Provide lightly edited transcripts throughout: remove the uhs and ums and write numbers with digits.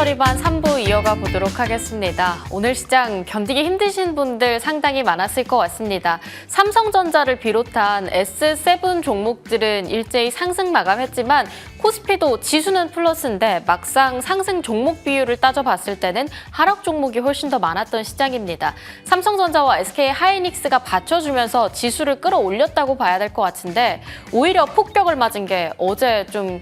처리반 3부 이어가 보도록 하겠습니다. 오늘 시장 견디기 힘드신 분들 상당히 많았을 것 같습니다. 삼성전자를 비롯한 S7 종목들은 일제히 상승 마감했지만 코스피도 지수는 플러스인데 막상 상승 종목 비율을 따져봤을 때는 하락 종목이 훨씬 더 많았던 시장입니다. 삼성전자와 SK하이닉스가 받쳐주면서 지수를 끌어올렸다고 봐야 될 것 같은데 오히려 폭격을 맞은 게 어제 좀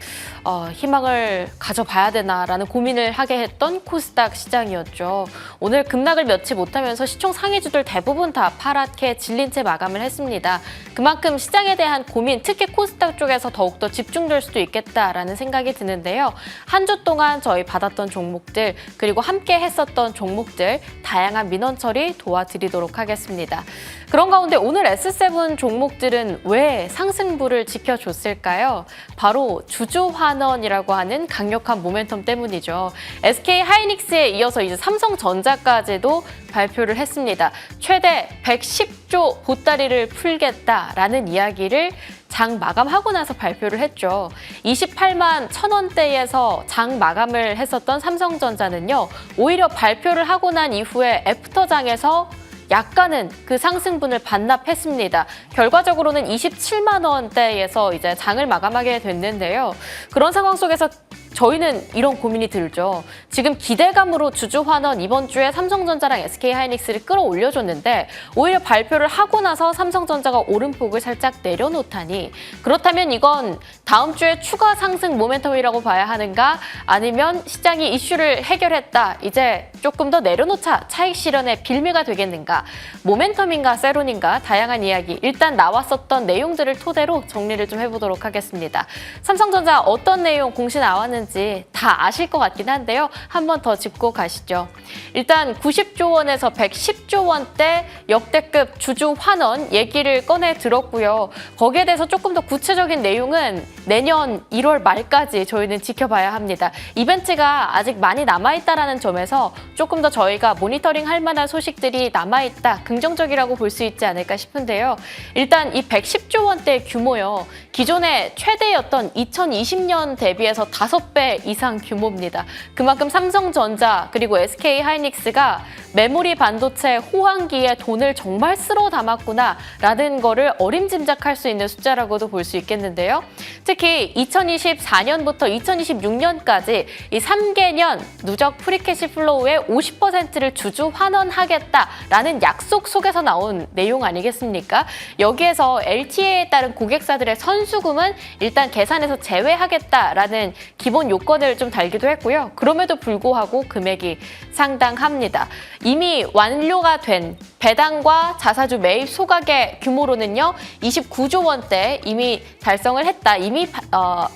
희망을 가져봐야 되나라는 고민을 하게 했던 코스닥 시장이었죠. 오늘 급락을 면치 못하면서 시총 상위주들 대부분 다 파랗게 질린 채 마감을 했습니다. 그만큼 시장에 대한 고민, 특히 코스닥 쪽에서 더욱더 집중될 수도 있겠다라는 생각이 드는데요. 한 주 동안 저희 받았던 종목들, 그리고 함께 했었던 종목들, 다양한 민원 처리 도와드리도록 하겠습니다. 그런 가운데 오늘 S7 종목들은 왜 상승부를 지켜줬을까요? 바로 주주환원이라고 하는 강력한 모멘텀 때문이죠. SK하이닉스에 이어서 이제 삼성전자까지도 발표를 했습니다. 최대 110조 보따리를 풀겠다라는 이야기를 장 마감하고 나서 발표를 했죠. 28만 1,000원대에서 장 마감을 했었던 삼성전자는요. 오히려 발표를 하고 난 이후에 애프터장에서 약간은 그 상승분을 반납했습니다. 결과적으로는 27만 원대에서 이제 장을 마감하게 됐는데요. 그런 상황 속에서 저희는 이런 고민이 들죠. 지금 기대감으로 주주환원 이번 주에 삼성전자랑 SK하이닉스를 끌어올려줬는데 오히려 발표를 하고 나서 삼성전자가 오름폭을 살짝 내려놓다니 그렇다면 이건 다음 주에 추가 상승 모멘텀이라고 봐야 하는가? 아니면 시장이 이슈를 해결했다. 이제 조금 더 내려놓자 차익 실현의 빌미가 되겠는가? 모멘텀인가 세론인가? 다양한 이야기 일단 나왔었던 내용들을 토대로 정리를 좀 해보도록 하겠습니다. 삼성전자 어떤 내용 공시 나왔는지 다 아실 것 같긴 한데요. 한 번 더 짚고 가시죠. 일단 90조 원에서 110조 원대 역대급 주주 환원 얘기를 꺼내 들었고요. 거기에 대해서 조금 더 구체적인 내용은 내년 1월 말까지 저희는 지켜봐야 합니다. 이벤트가 아직 많이 남아있다는 점에서 조금 더 저희가 모니터링 할 만한 소식들이 남아있다. 긍정적이라고 볼 수 있지 않을까 싶은데요. 일단 이 110조 원대 규모요. 기존의 최대였던 2020년 대비해서 5배 이상 규모입니다. 그만큼 삼성전자 그리고 SK하이닉스가 메모리 반도체 호황기에 돈을 정말 쓸어 담았구나라는 거를 어림짐작할 수 있는 숫자라고도 볼 수 있겠는데요. 특히 2024년부터 2026년까지 이 3개년 누적 프리캐시 플로우의 50%를 주주 환원하겠다라는 약속 속에서 나온 내용 아니겠습니까? 여기에서 LTA에 따른 고객사들의 선수금은 일단 계산에서 제외하겠다라는 기본 요건을 좀 달기도 했고요. 그럼에도 불구하고 금액이 상당합니다. 이미 완료가 된 배당과 자사주 매입 소각의 규모로는요. 29조 원대 이미 달성을 했다. 이미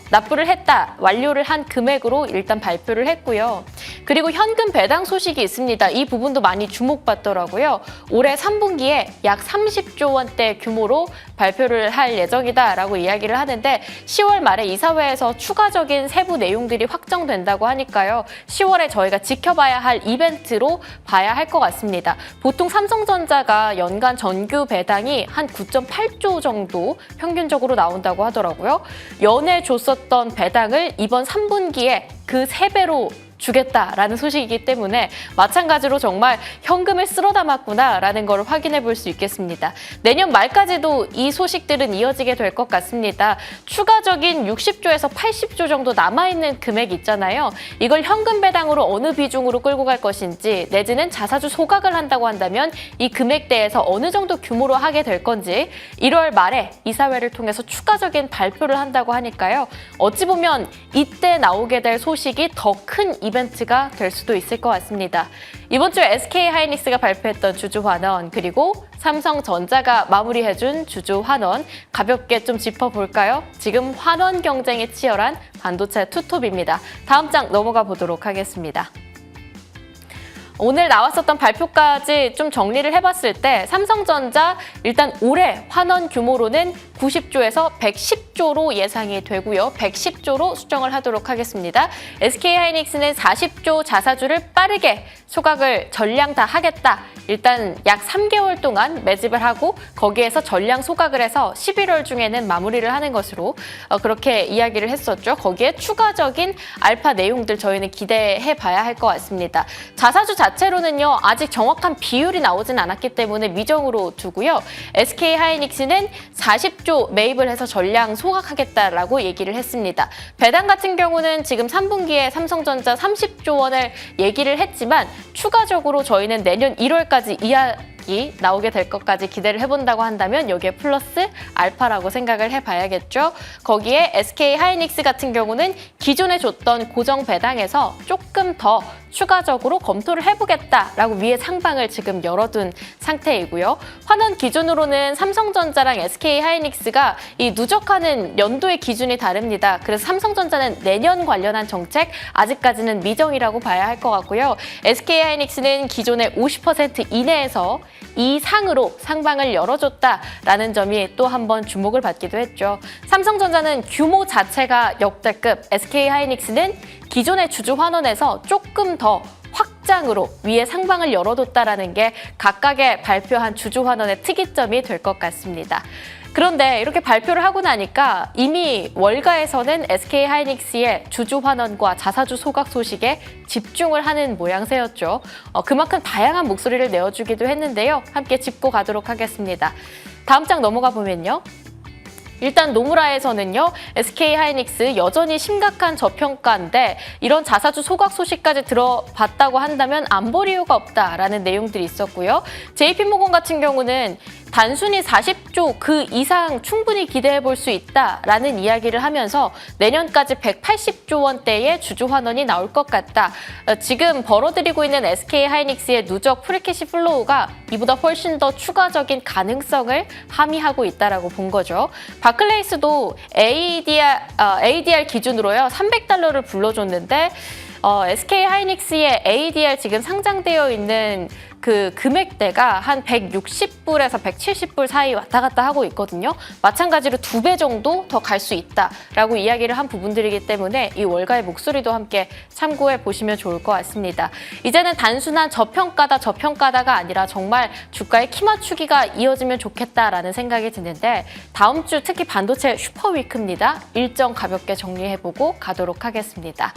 납부를 했다. 완료를 한 금액으로 일단 발표를 했고요. 그리고 현금 배당 소식이 있습니다. 이 부분도 많이 주목받더라고요. 올해 3분기에 약 30조 원대 규모로 발표를 할 예정이다라고 이야기를 하는데 10월 말에 이사회에서 추가적인 세부 내용들이 확정된다고 하니까요. 10월에 저희가 지켜봐야 할 이벤트로 봐야 할 것 같습니다. 보통 삼성전자가 연간 정규 배당이 한 9.8조 정도 평균적으로 나온다고 하더라고요. 연에 줬었던 배당을 이번 3분기에 그 3배로 주겠다라는 소식이기 때문에 마찬가지로 정말 현금을 쓸어 담았구나라는 걸 확인해 볼 수 있겠습니다. 내년 말까지도 이 소식들은 이어지게 될 것 같습니다. 추가적인 60조에서 80조 정도 남아있는 금액 있잖아요. 이걸 현금 배당으로 어느 비중으로 끌고 갈 것인지 내지는 자사주 소각을 한다고 한다면 이 금액대에서 어느 정도 규모로 하게 될 건지 1월 말에 이사회를 통해서 추가적인 발표를 한다고 하니까요. 어찌 보면 이때 나오게 될 소식이 더 큰 이벤트가 될 수도 있을 것 같습니다. 이번 주에 SK하이닉스가 발표했던 주주환원 그리고 삼성전자가 마무리해준 주주환원 가볍게 좀 짚어볼까요? 지금 환원 경쟁이 치열한 반도체 투톱입니다. 다음 장 넘어가 보도록 하겠습니다. 오늘 나왔었던 발표까지 좀 정리를 해봤을 때 삼성전자 일단 올해 환원 규모로는 90조에서 110조 100조로 예상이 되고요. 110조로 수정을 하도록 하겠습니다. SK하이닉스는 40조 자사주를 빠르게 소각을 전량 다 하겠다. 일단 약 3개월 동안 매집을 하고 거기에서 전량 소각을 해서 11월 중에는 마무리를 하는 것으로 그렇게 이야기를 했었죠. 거기에 추가적인 알파 내용들 저희는 기대해 봐야 할 것 같습니다. 자사주 자체로는요. 아직 정확한 비율이 나오진 않았기 때문에 미정으로 두고요. SK하이닉스는 40조 매입을 해서 전량 소각하겠다라고 얘기를 했습니다. 배당 같은 경우는 지금 3분기에 삼성전자 30조 원을 얘기를 했지만 추가적으로 저희는 내년 1월까지 이야기 나오게 될 것까지 기대를 해본다고 한다면 여기에 플러스 알파라고 생각을 해봐야겠죠. 거기에 SK하이닉스 같은 경우는 기존에 줬던 고정 배당에서 조금 더 추가적으로 검토를 해보겠다라고 위에 상방을 지금 열어둔 상태이고요. 환원 기준으로는 삼성전자랑 SK하이닉스가 이 누적하는 연도의 기준이 다릅니다. 그래서 삼성전자는 내년 관련한 정책 아직까지는 미정이라고 봐야 할 것 같고요. SK하이닉스는 기존의 50% 이내에서 이상으로 상방을 열어줬다라는 점이 또 한 번 주목을 받기도 했죠. 삼성전자는 규모 자체가 역대급, SK하이닉스는 기존의 주주 환원에서 조금 더 확장으로 위에 상방을 열어뒀다라는 게 각각의 발표한 주주 환원의 특이점이 될 것 같습니다. 그런데 이렇게 발표를 하고 나니까 이미 월가에서는 SK하이닉스의 주주 환원과 자사주 소각 소식에 집중을 하는 모양새였죠. 그만큼 다양한 목소리를 내어주기도 했는데요. 함께 짚고 가도록 하겠습니다. 다음 장 넘어가 보면요. 일단 노무라에서는요. SK하이닉스 여전히 심각한 저평가인데 이런 자사주 소각 소식까지 들어봤다고 한다면 안 볼 이유가 없다라는 내용들이 있었고요. JP모건 같은 경우는 단순히 40조 그 이상 충분히 기대해 볼 수 있다라는 이야기를 하면서 내년까지 180조 원대의 주주 환원이 나올 것 같다. 지금 벌어들이고 있는 SK하이닉스의 누적 프리캐시 플로우가 이보다 훨씬 더 추가적인 가능성을 함의하고 있다라고 본 거죠. 바클레이스도 ADR 기준으로요 300달러를 불러줬는데 SK하이닉스의 ADR 지금 상장되어 있는 그 금액대가 한 160불에서 170불 사이 왔다 갔다 하고 있거든요. 마찬가지로 2배 정도 더 갈 수 있다라고 이야기를 한 부분들이기 때문에 이 월가의 목소리도 함께 참고해 보시면 좋을 것 같습니다. 이제는 단순한 저평가다가 아니라 정말 주가의 키 맞추기가 이어지면 좋겠다라는 생각이 드는데 다음 주 특히 반도체 슈퍼위크입니다. 일정 가볍게 정리해보고 가도록 하겠습니다.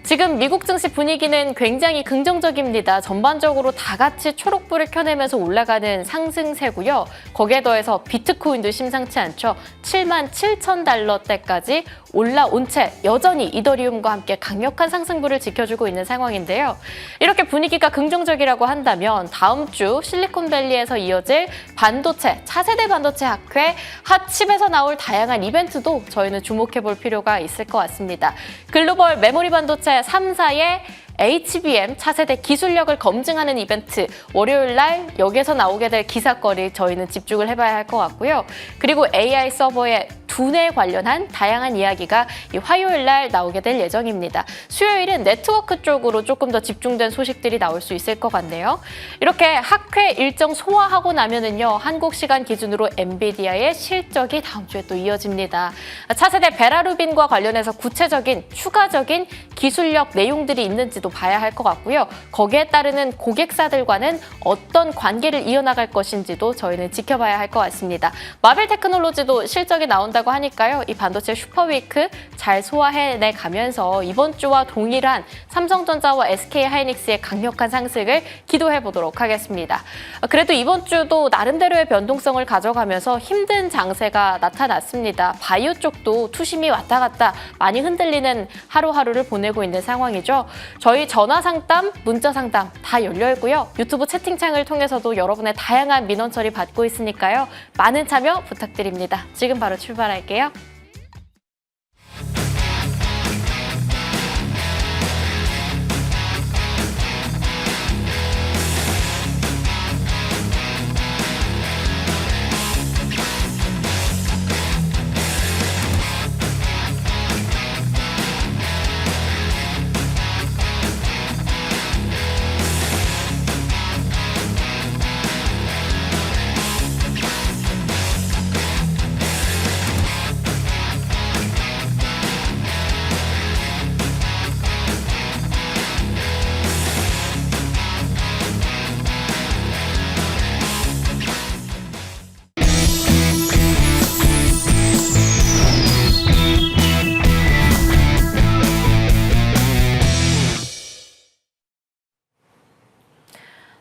지금 미국 증시 분위기는 굉장히 긍정적입니다. 전반적으로 다 같이 초록불을 켜내면서 올라가는 상승세고요. 거기에 더해서 비트코인도 심상치 않죠. 77,000달러대까지 올라온 채 여전히 이더리움과 함께 강력한 상승부를 지켜주고 있는 상황인데요. 이렇게 분위기가 긍정적이라고 한다면 다음 주 실리콘밸리에서 이어질 반도체, 차세대 반도체 학회, 핫칩에서 나올 다양한 이벤트도 저희는 주목해볼 필요가 있을 것 같습니다. 글로벌 메모리 반도체 3사의 HBM 차세대 기술력을 검증하는 이벤트 월요일 날 여기에서 나오게 될 기사거리 저희는 집중을 해봐야 할 것 같고요. 그리고 AI 서버의 두뇌 관련한 다양한 이야기가 이 화요일 날 나오게 될 예정입니다. 수요일은 네트워크 쪽으로 조금 더 집중된 소식들이 나올 수 있을 것 같네요. 이렇게 학회 일정 소화하고 나면은요. 한국 시간 기준으로 엔비디아의 실적이 다음 주에 또 이어집니다. 차세대 베라루빈과 관련해서 구체적인 추가적인 기술력 내용들이 있는지도 봐야 할 것 같고요. 거기에 따르는 고객사들과는 어떤 관계를 이어나갈 것인지도 저희는 지켜봐야 할 것 같습니다. 마벨 테크놀로지도 실적이 나온다고 하니까요. 이 반도체 슈퍼위크 잘 소화해내 가면서 이번 주와 동일한 삼성전자와 SK하이닉스의 강력한 상승을 기도해 보도록 하겠습니다. 그래도 이번 주도 나름대로의 변동성을 가져가면서 힘든 장세가 나타났습니다. 바이오 쪽도 투심이 왔다 갔다 많이 흔들리는 하루하루를 보내고 있는 상황이죠. 저희 전화 상담, 문자 상담 다 열려 있고요. 유튜브 채팅창을 통해서도 여러분의 다양한 민원 처리 받고 있으니까요. 많은 참여 부탁드립니다. 지금 바로 출발할게요.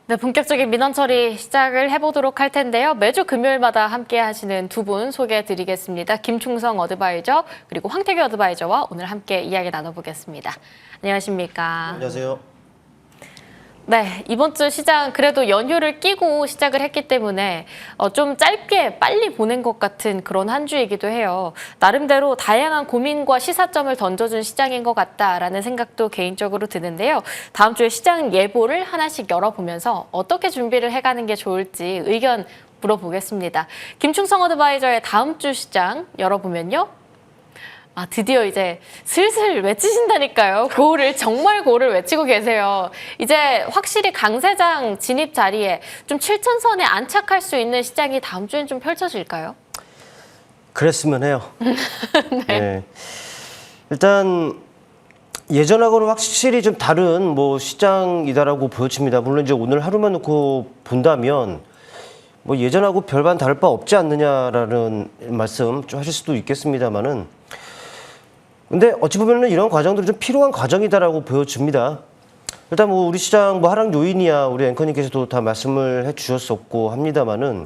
네, 본격적인 민원 처리 시작을 해보도록 할 텐데요. 매주 금요일마다 함께 하시는 두 분 소개해드리겠습니다. 김충성 어드바이저 그리고 황태규 어드바이저와 오늘 함께 이야기 나눠보겠습니다. 안녕하십니까? 안녕하세요. 네, 이번 주 시장 그래도 연휴를 끼고 시작을 했기 때문에 좀 짧게 빨리 보낸 것 같은 그런 한 주이기도 해요. 나름대로 다양한 고민과 시사점을 던져준 시장인 것 같다라는 생각도 개인적으로 드는데요. 다음 주에 시장 예보를 하나씩 열어보면서 어떻게 준비를 해가는 게 좋을지 의견 물어보겠습니다. 김충성 어드바이저의 다음 주 시장 열어보면요. 드디어 이제 슬슬 외치신다니까요. 정말 고를 외치고 계세요. 이제 확실히 강세장 진입 자리에 좀 7천선에 안착할 수 있는 시장이 다음 주엔 좀 펼쳐질까요? 그랬으면 해요. 네. 일단 예전하고는 확실히 좀 다른 시장이다라고 보여집니다. 물론 이제 오늘 하루만 놓고 본다면 예전하고 별반 다를 바 없지 않느냐라는 말씀 좀 하실 수도 있겠습니다만은 근데 어찌 보면은 이런 과정들이 좀 필요한 과정이다라고 보여집니다. 일단 우리 시장 하락 요인이야 우리 앵커님께서도 다 말씀을 해주셨었고 합니다만은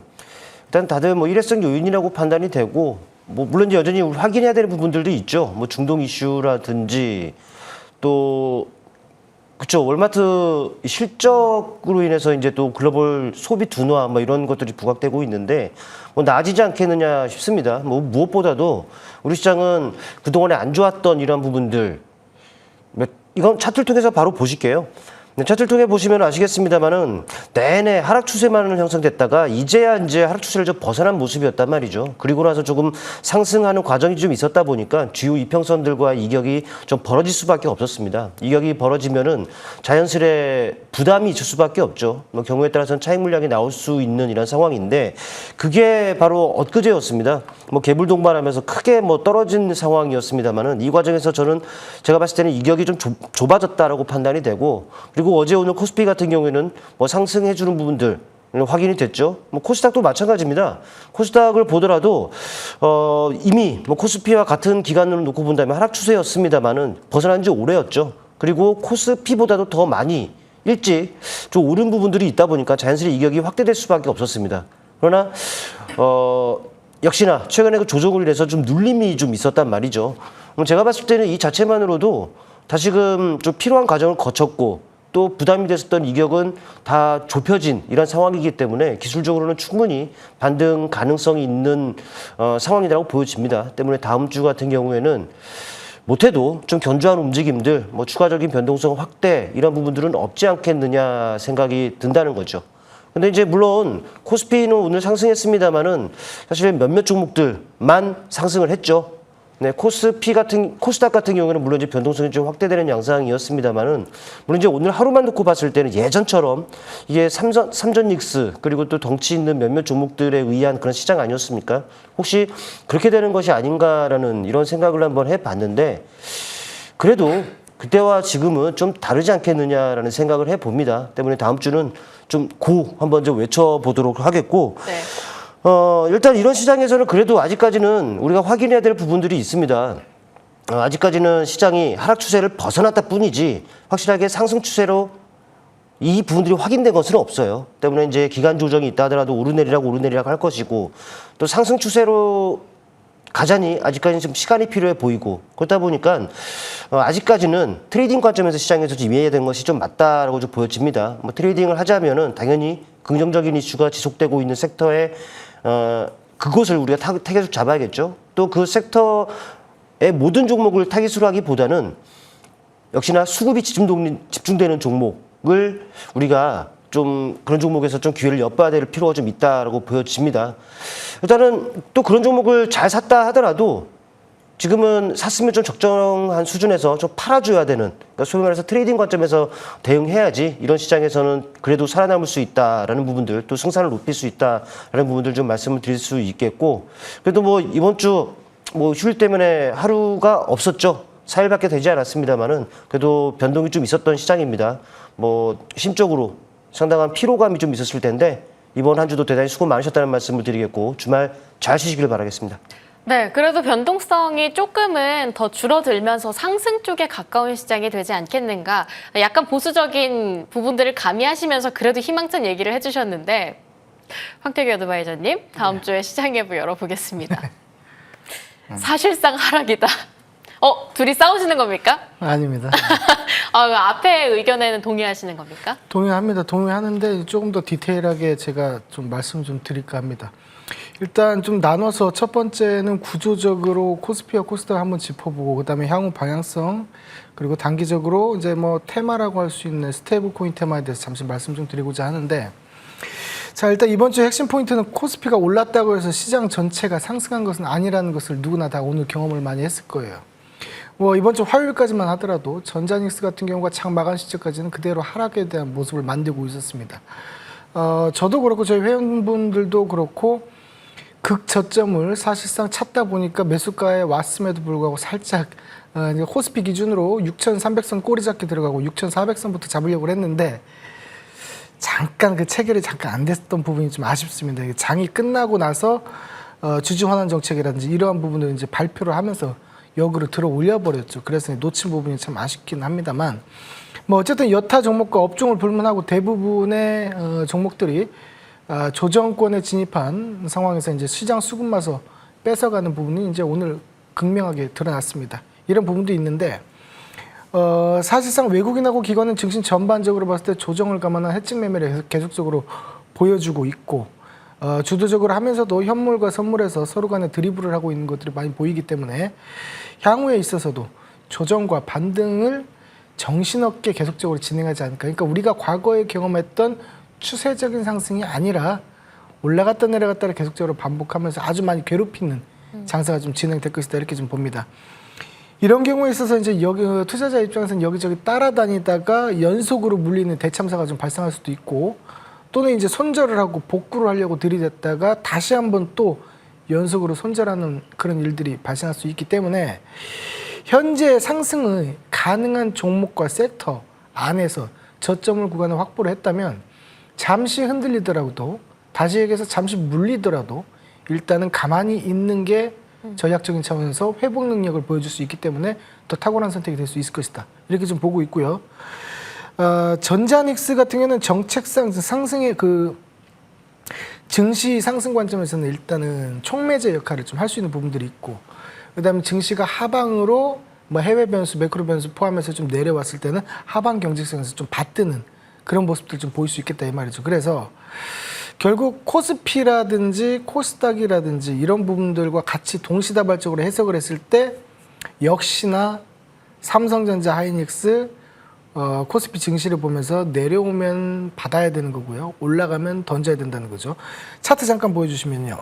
일단 다들 일회성 요인이라고 판단이 되고 물론 이제 여전히 확인해야 되는 부분들도 있죠. 중동 이슈라든지 또 그렇죠. 월마트 실적으로 인해서 이제 또 글로벌 소비 둔화 이런 것들이 부각되고 있는데 나아지지 않겠느냐 싶습니다. 무엇보다도 우리 시장은 그동안에 안 좋았던 이런 부분들 이건 차트를 통해서 바로 보실게요. 차트를 통해 보시면 아시겠습니다만은 내내 하락 추세만 형성됐다가 이제야 이제 하락 추세를 좀 벗어난 모습이었단 말이죠. 그리고 나서 조금 상승하는 과정이 좀 있었다 보니까 주요 이평선들과 이격이 좀 벌어질 수밖에 없었습니다. 이격이 벌어지면은 자연스레 부담이 있을 수밖에 없죠. 경우에 따라서는 차익 물량이 나올 수 있는 이런 상황인데 그게 바로 엊그제였습니다. 개불 동반하면서 크게 떨어진 상황이었습니다만은 이 과정에서 제가 봤을 때는 이격이 좀 좁아졌다라고 판단이 되고 그리고 어제 오늘 코스피 같은 경우에는 상승해주는 부분들 확인이 됐죠. 코스닥도 마찬가지입니다. 코스닥을 보더라도 이미 코스피와 같은 기간으로 놓고 본다면 하락 추세였습니다만은 벗어난 지 오래였죠. 그리고 코스피보다도 더 많이 일찍 좀 오른 부분들이 있다 보니까 자연스레 이격이 확대될 수밖에 없었습니다. 그러나 역시나 최근에 그 조정을 인해서 좀 눌림이 좀 있었단 말이죠. 제가 봤을 때는 이 자체만으로도 다시금 좀 필요한 과정을 거쳤고 또 부담이 됐었던 이격은 다 좁혀진 이런 상황이기 때문에 기술적으로는 충분히 반등 가능성이 있는 상황이라고 보여집니다. 때문에 다음 주 같은 경우에는 못해도 좀 견조한 움직임들, 추가적인 변동성 확대 이런 부분들은 없지 않겠느냐 생각이 든다는 거죠. 근데 이제 물론 코스피는 오늘 상승했습니다만은 사실 몇몇 종목들만 상승을 했죠. 네, 코스닥 같은 경우에는 물론 이제 변동성이 좀 확대되는 양상이었습니다만은 물론 이제 오늘 하루만 놓고 봤을 때는 예전처럼 이게 삼전 닉스 그리고 또 덩치 있는 몇몇 종목들에 의한 그런 시장 아니었습니까? 혹시 그렇게 되는 것이 아닌가라는 이런 생각을 한번 해봤는데 그래도 그때와 지금은 좀 다르지 않겠느냐라는 생각을 해봅니다. 때문에 다음 주는 좀 한번 좀 외쳐보도록 하겠고. 네. 일단 이런 시장에서는 그래도 아직까지는 우리가 확인해야 될 부분들이 있습니다. 아직까지는 시장이 하락 추세를 벗어났다 뿐이지 확실하게 상승 추세로 이 부분들이 확인된 것은 없어요. 때문에 이제 기간 조정이 있다 하더라도 오르내리락 할 것이고 또 상승 추세로 가자니 아직까지는 좀 시간이 필요해 보이고 그렇다 보니까 아직까지는 트레이딩 관점에서 시장에서 좀 이해해야 되는 것이 좀 맞다라고 좀 보여집니다. 트레이딩을 하자면은 당연히 긍정적인 이슈가 지속되고 있는 섹터에 그곳을 우리가 타겟으로 잡아야겠죠. 또 그 섹터의 모든 종목을 타겟으로 하기보다는 역시나 수급이 집중되는 종목을 우리가 좀 그런 종목에서 좀 기회를 엿봐야 될 필요가 좀 있다라고 보여집니다. 일단은 또 그런 종목을 잘 샀다 하더라도 지금은 샀으면 좀 적정한 수준에서 좀 팔아줘야 되는, 그러니까 소위 말해서 트레이딩 관점에서 대응해야지 이런 시장에서는 그래도 살아남을 수 있다라는 부분들, 또 승산을 높일 수 있다라는 부분들 좀 말씀을 드릴 수 있겠고, 그래도 이번 주 휴일 때문에 하루가 없었죠. 4일밖에 되지 않았습니다만은 그래도 변동이 좀 있었던 시장입니다. 심적으로 상당한 피로감이 좀 있었을 텐데 이번 한 주도 대단히 수고 많으셨다는 말씀을 드리겠고 주말 잘 쉬시길 바라겠습니다. 네, 그래도 변동성이 조금은 더 줄어들면서 상승 쪽에 가까운 시장이 되지 않겠는가. 약간 보수적인 부분들을 가미하시면서 그래도 희망찬 얘기를 해주셨는데 황태규 어드바이저님, 다음 주에 시장 예보 열어보겠습니다. 사실상 하락이다. 둘이 싸우시는 겁니까? 아닙니다. 앞에 의견에는 동의하시는 겁니까? 동의합니다. 동의하는데 조금 더 디테일하게 제가 좀 말씀 좀 드릴까 합니다. 일단 좀 나눠서 첫 번째는 구조적으로 코스피와 코스닥을 한번 짚어보고 그다음에 향후 방향성 그리고 단기적으로 이제 뭐 테마라고 할 수 있는 스테이블 코인 테마에 대해서 잠시 말씀 좀 드리고자 하는데 자 일단 이번 주 핵심 포인트는 코스피가 올랐다고 해서 시장 전체가 상승한 것은 아니라는 것을 누구나 다 오늘 경험을 많이 했을 거예요. 뭐 이번 주 화요일까지만 하더라도 전자닉스 같은 경우가 장 마감 시점까지는 그대로 하락에 대한 모습을 만들고 있었습니다. 저도 그렇고 저희 회원분들도 그렇고 극저점을 사실상 찾다 보니까 매수가에 왔음에도 불구하고 살짝 이제 코스피 기준으로 6,300선 꼬리 잡기 들어가고 6,400선부터 잡으려고 했는데 잠깐 그 체결이 잠깐 안 됐던 부분이 좀 아쉽습니다. 장이 끝나고 나서 주주 환원 정책이라든지 이러한 부분을 이제 발표를 하면서 역으로 들어 올려버렸죠. 그래서 놓친 부분이 참 아쉽긴 합니다만 뭐 어쨌든 여타 종목과 업종을 불문하고 대부분의 종목들이 조정권에 진입한 상황에서 이제 시장 수급마저 뺏어가는 부분이 이제 오늘 극명하게 드러났습니다. 이런 부분도 있는데 사실상 외국인하고 기관은 증시 전반적으로 봤을 때 조정을 감안한 해증 매매를 계속적으로 보여주고 있고 주도적으로 하면서도 현물과 선물에서 서로 간에 드리블을 하고 있는 것들이 많이 보이기 때문에 향후에 있어서도 조정과 반등을 정신없게 계속적으로 진행하지 않을까. 그러니까 우리가 과거에 경험했던 추세적인 상승이 아니라 올라갔다 내려갔다를 계속적으로 반복하면서 아주 많이 괴롭히는 장사가 좀 진행될 것이다 이렇게 좀 봅니다. 이런 경우에 있어서 이제 여기 투자자 입장에서는 여기저기 따라다니다가 연속으로 물리는 대참사가 좀 발생할 수도 있고 또는 이제 손절을 하고 복구를 하려고 들이댔다가 다시 한번 또 연속으로 손절하는 그런 일들이 발생할 수 있기 때문에 현재 상승의 가능한 종목과 섹터 안에서 저점을 구간을 확보를 했다면 잠시 흔들리더라도 다시 얘기해서 잠시 물리더라도 일단은 가만히 있는 게 전략적인 차원에서 회복 능력을 보여줄 수 있기 때문에 더 탁월한 선택이 될 수 있을 것이다 이렇게 좀 보고 있고요. 전자닉스 같은 경우는 정책상 상승의 그 증시 상승 관점에서는 일단은 촉매제 역할을 좀 할 수 있는 부분들이 있고 그다음에 증시가 하방으로 뭐 해외 변수, 매크로 변수 포함해서 좀 내려왔을 때는 하방 경직성에서 좀 받드는 그런 모습들 좀 보일 수 있겠다 이 말이죠. 그래서 결국 코스피라든지 코스닥이라든지 이런 부분들과 같이 동시다발적으로 해석을 했을 때 역시나 삼성전자, 하이닉스, 코스피 증시를 보면서 내려오면 받아야 되는 거고요. 올라가면 던져야 된다는 거죠. 차트 잠깐 보여주시면요.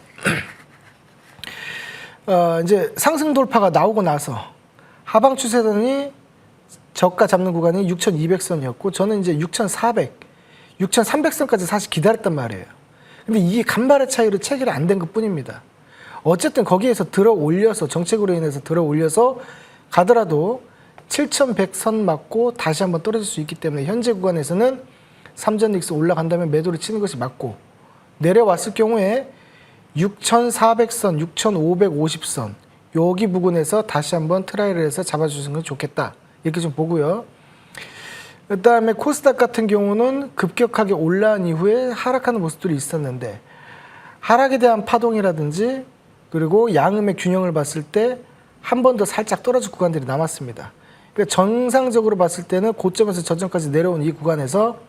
이제 상승 돌파가 나오고 나서 하방 추세선이 저가 잡는 구간이 6,200선이었고 저는 이제 6,400, 6,300선까지 사실 기다렸단 말이에요. 근데 이게 간발의 차이로 체결이 안 된 것 뿐입니다. 어쨌든 거기에서 들어 올려서 정책으로 인해서 들어 올려서 가더라도 7,100선 맞고 다시 한번 떨어질 수 있기 때문에 현재 구간에서는 삼전닉스 올라간다면 매도를 치는 것이 맞고 내려왔을 경우에 6,400선, 6,550선 여기 부근에서 다시 한번 트라이를 해서 잡아주시는 건 좋겠다 이렇게 좀 보고요. 그 다음에 코스닥 같은 경우는 급격하게 올라온 이후에 하락하는 모습들이 있었는데 하락에 대한 파동이라든지 그리고 양음의 균형을 봤을 때 한 번 더 살짝 떨어질 구간들이 남았습니다. 그러니까 정상적으로 봤을 때는 고점에서 저점까지 내려온 이 구간에서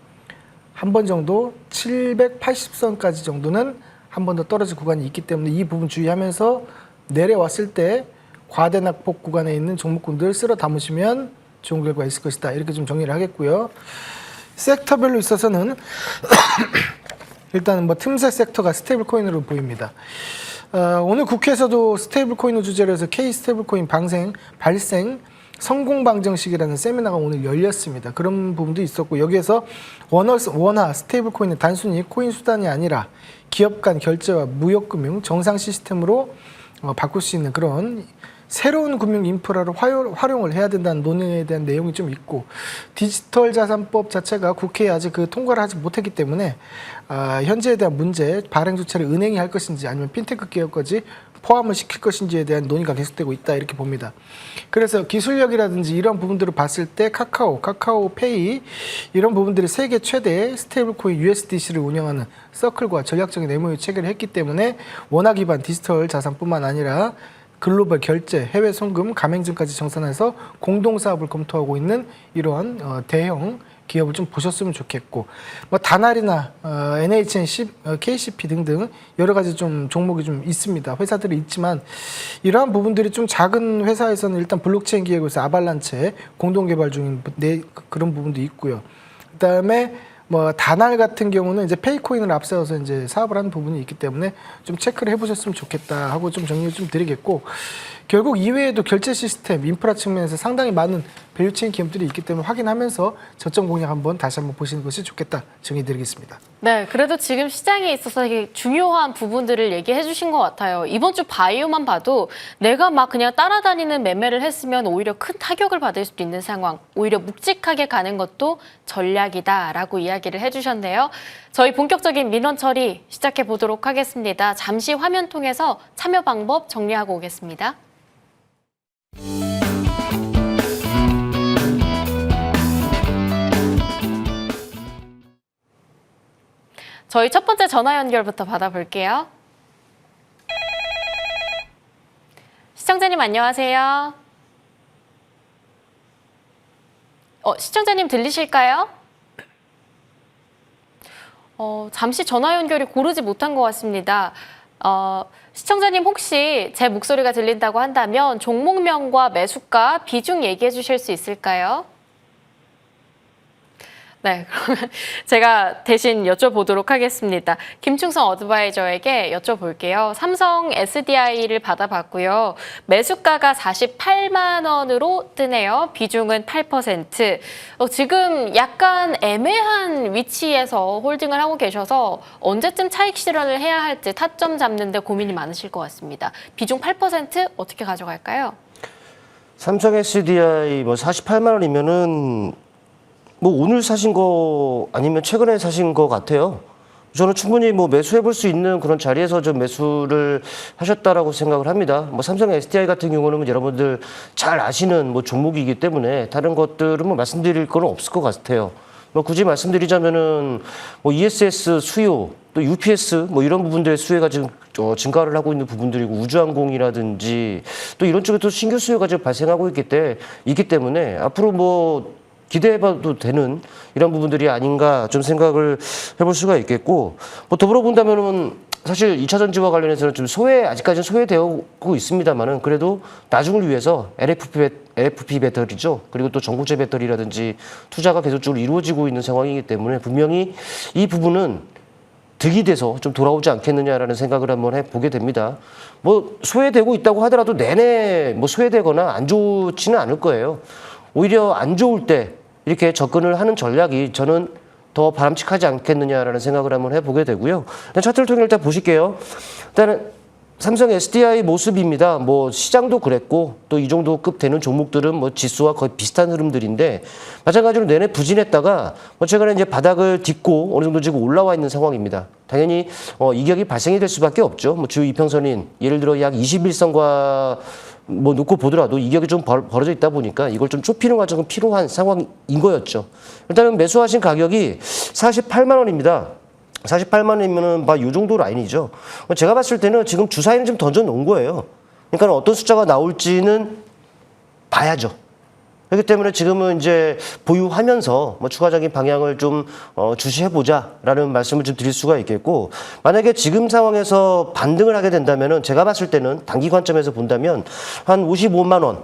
한 번 정도 780선까지 정도는 한 번 더 떨어질 구간이 있기 때문에 이 부분 주의하면서 내려왔을 때 과대 낙폭 구간에 있는 종목군들 쓸어 담으시면 좋은 결과가 있을 것이다. 이렇게 좀 정리를 하겠고요. 섹터별로 있어서는 일단은 뭐 틈새 섹터가 스테이블 코인으로 보입니다. 오늘 국회에서도 스테이블 코인을 주제로 해서 K 스테이블 코인 발생 성공 방정식이라는 세미나가 오늘 열렸습니다. 그런 부분도 있었고 여기에서 원화 스테이블 코인은 단순히 코인 수단이 아니라 기업 간 결제와 무역금융 정상 시스템으로 바꿀 수 있는 그런 새로운 금융 인프라를 활용을 해야 된다는 논의에 대한 내용이 좀 있고 디지털 자산법 자체가 국회에 아직 그 통과를 하지 못했기 때문에 현재에 대한 문제 발행 조치를 은행이 할 것인지 아니면 핀테크 기업까지 포함을 시킬 것인지에 대한 논의가 계속되고 있다 이렇게 봅니다. 그래서 기술력이라든지 이런 부분들을 봤을 때 카카오페이 이런 부분들이 세계 최대 스테이블코인 USDC를 운영하는 서클과 전략적인 MOU 체결을 했기 때문에 원화 기반 디지털 자산뿐만 아니라 글로벌 결제, 해외 송금, 가맹점까지 정산해서 공동 사업을 검토하고 있는 이러한 대형 기업을 좀 보셨으면 좋겠고, 뭐 다날이나 NHN, KCP 등등 여러 가지 좀 종목이 좀 있습니다. 회사들이 있지만 이러한 부분들이 좀 작은 회사에서는 일단 블록체인 기획에서 아발란체 공동 개발 중인 그런 부분도 있고요. 그다음에 뭐 다날 같은 경우는 이제 페이코인을 앞세워서 이제 사업을 하는 부분이 있기 때문에 좀 체크를 해보셨으면 좋겠다 하고 좀 정리를 좀 드리겠고, 결국 이외에도 결제 시스템, 인프라 측면에서 상당히 많은 밸류체인 기업들이 있기 때문에 확인하면서 저점 공략 한번 다시 한번 보시는 것이 좋겠다 정리드리겠습니다. 네, 그래도 지금 시장에 있어서 되게 중요한 부분들을 얘기해 주신 것 같아요. 이번 주 바이오만 봐도 내가 막 그냥 따라다니는 매매를 했으면 오히려 큰 타격을 받을 수도 있는 상황, 오히려 묵직하게 가는 것도 전략이다라고 이야기를 해주셨네요. 저희 본격적인 민원 처리 시작해 보도록 하겠습니다. 잠시 화면 통해서 참여 방법 정리하고 오겠습니다. 저희 첫 번째 전화 연결부터 받아볼게요. 시청자님 안녕하세요. 시청자님 들리실까요? 잠시 전화 연결이 고르지 못한 것 같습니다. 시청자님 혹시 제 목소리가 들린다고 한다면 종목명과 매수가, 비중 얘기해 주실 수 있을까요? 네, 그러면 제가 대신 여쭤보도록 하겠습니다. 김충성 어드바이저에게 여쭤볼게요. 삼성 SDI를 받아봤고요. 매수가가 48만 원으로 뜨네요. 비중은 8%. 지금 약간 애매한 위치에서 홀딩을 하고 계셔서 언제쯤 차익 실현을 해야 할지 타점 잡는 데 고민이 많으실 것 같습니다. 비중 8% 어떻게 가져갈까요? 삼성 SDI 뭐 48만 원이면은 뭐 오늘 사신 거 아니면 최근에 사신 거 같아요. 저는 충분히 뭐 매수해 볼 수 있는 그런 자리에서 좀 매수를 하셨다라고 생각을 합니다. 뭐 삼성 SDI 같은 경우는 여러분들 잘 아시는 뭐 종목이기 때문에 다른 것들은 뭐 말씀드릴 건 없을 것 같아요. 뭐 굳이 말씀드리자면은 뭐 ESS 수요, 또 UPS 뭐 이런 부분들의 수요가 지금 증가를 하고 있는 부분들이고, 우주항공이라든지 또 이런 쪽에 또 신규 수요가 지금 발생하고 있기 때문에 앞으로 뭐 기대해봐도 되는 이런 부분들이 아닌가 좀 생각을 해볼 수가 있겠고, 뭐 더불어 본다면은 사실 2차 전지와 관련해서는 좀 아직까지는 소외되고 있습니다만은 그래도 나중을 위해서 LFP 배터리죠. 그리고 또 전고체 배터리라든지 투자가 계속적으로 이루어지고 있는 상황이기 때문에 분명히 이 부분은 득이 돼서 좀 돌아오지 않겠느냐라는 생각을 한번 해보게 됩니다. 뭐 소외되고 있다고 하더라도 내내 뭐 소외되거나 안 좋지는 않을 거예요. 오히려 안 좋을 때 이렇게 접근을 하는 전략이 저는 더 바람직하지 않겠느냐라는 생각을 한번 해보게 되고요. 차트를 통해 일단 보실게요. 일단은 삼성 SDI 모습입니다. 뭐 시장도 그랬고 또 이 정도 급 되는 종목들은 뭐 지수와 거의 비슷한 흐름들인데 마찬가지로 내내 부진했다가 뭐 최근에 이제 바닥을 딛고 어느 정도 지금 올라와 있는 상황입니다. 당연히 이격이 발생이 될 수밖에 없죠. 뭐 주요 이평선인 예를 들어 약 21선과 뭐 놓고 보더라도 이격이 좀 벌어져 있다 보니까 이걸 좀 좁히는 과정은 필요한 상황인 거였죠. 일단은 매수하신 가격이 48만 원입니다. 48만 원이면은 막 이 정도 라인이죠. 제가 봤을 때는 지금 주사위는 좀 던져 놓은 거예요. 그러니까 어떤 숫자가 나올지는 봐야죠. 그렇기 때문에 지금은 이제 보유하면서 뭐 추가적인 방향을 좀 주시해보자라는 말씀을 좀 드릴 수가 있겠고, 만약에 지금 상황에서 반등을 하게 된다면은 제가 봤을 때는 단기 관점에서 본다면 한 55만 원,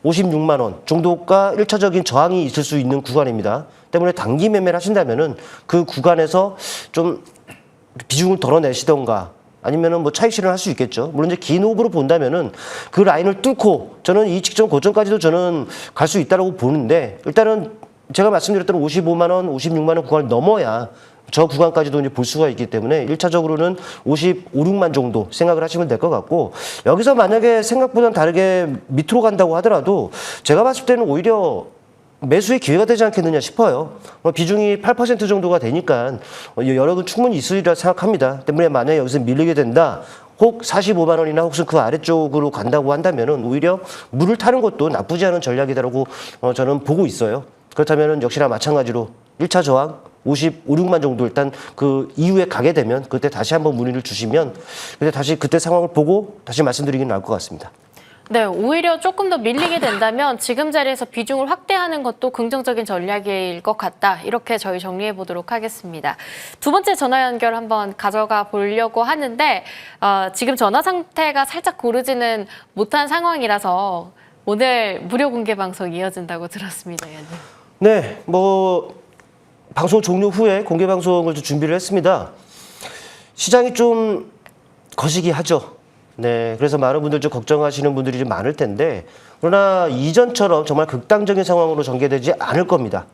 56만 원 정도가 1차적인 저항이 있을 수 있는 구간입니다. 때문에 단기 매매를 하신다면은 그 구간에서 좀 비중을 덜어내시던가 아니면은 뭐 차익 실현할 수 있겠죠. 물론 이제 긴 호흡으로 본다면은 그 라인을 뚫고 저는 이 직전 고점까지도 저는 갈 수 있다라고 보는데, 일단은 제가 말씀드렸던 55만 원, 56만 원 구간을 넘어야 저 구간까지도 이제 볼 수가 있기 때문에 1차적으로는 55, 6만 정도 생각을 하시면 될 것 같고, 여기서 만약에 생각보다는 다르게 밑으로 간다고 하더라도 제가 봤을 때는 오히려 매수의 기회가 되지 않겠느냐 싶어요. 비중이 8% 정도가 되니까 여력은 충분히 있으리라 생각합니다. 때문에 만약에 여기서 밀리게 된다, 혹 45만 원이나 혹은 그 아래쪽으로 간다고 한다면은 오히려 물을 타는 것도 나쁘지 않은 전략이다라고 저는 보고 있어요. 그렇다면은 역시나 마찬가지로 1차 저항 55, 6만 정도 일단 그 이후에 가게 되면 그때 다시 한번 문의를 주시면 그때 다시 그때 상황을 보고 다시 말씀드리긴 나을 것 같습니다. 네, 오히려 조금 더 밀리게 된다면 지금 자리에서 비중을 확대하는 것도 긍정적인 전략일 것 같다. 이렇게 저희 정리해 보도록 하겠습니다. 두 번째 전화 연결 한번 가져가 보려고 하는데 지금 전화 상태가 살짝 고르지는 못한 상황이라서 오늘 무료 공개 방송 이어진다고 들었습니다, 의원님. 네, 뭐 방송 종료 후에 공개 방송을 좀 준비를 했습니다. 시장이 좀 거시기하죠. 네, 그래서 많은 분들 좀 걱정하시는 분들이 좀 많을 텐데 그러나 이전처럼 정말 극단적인 상황으로 전개되지 않을 겁니다.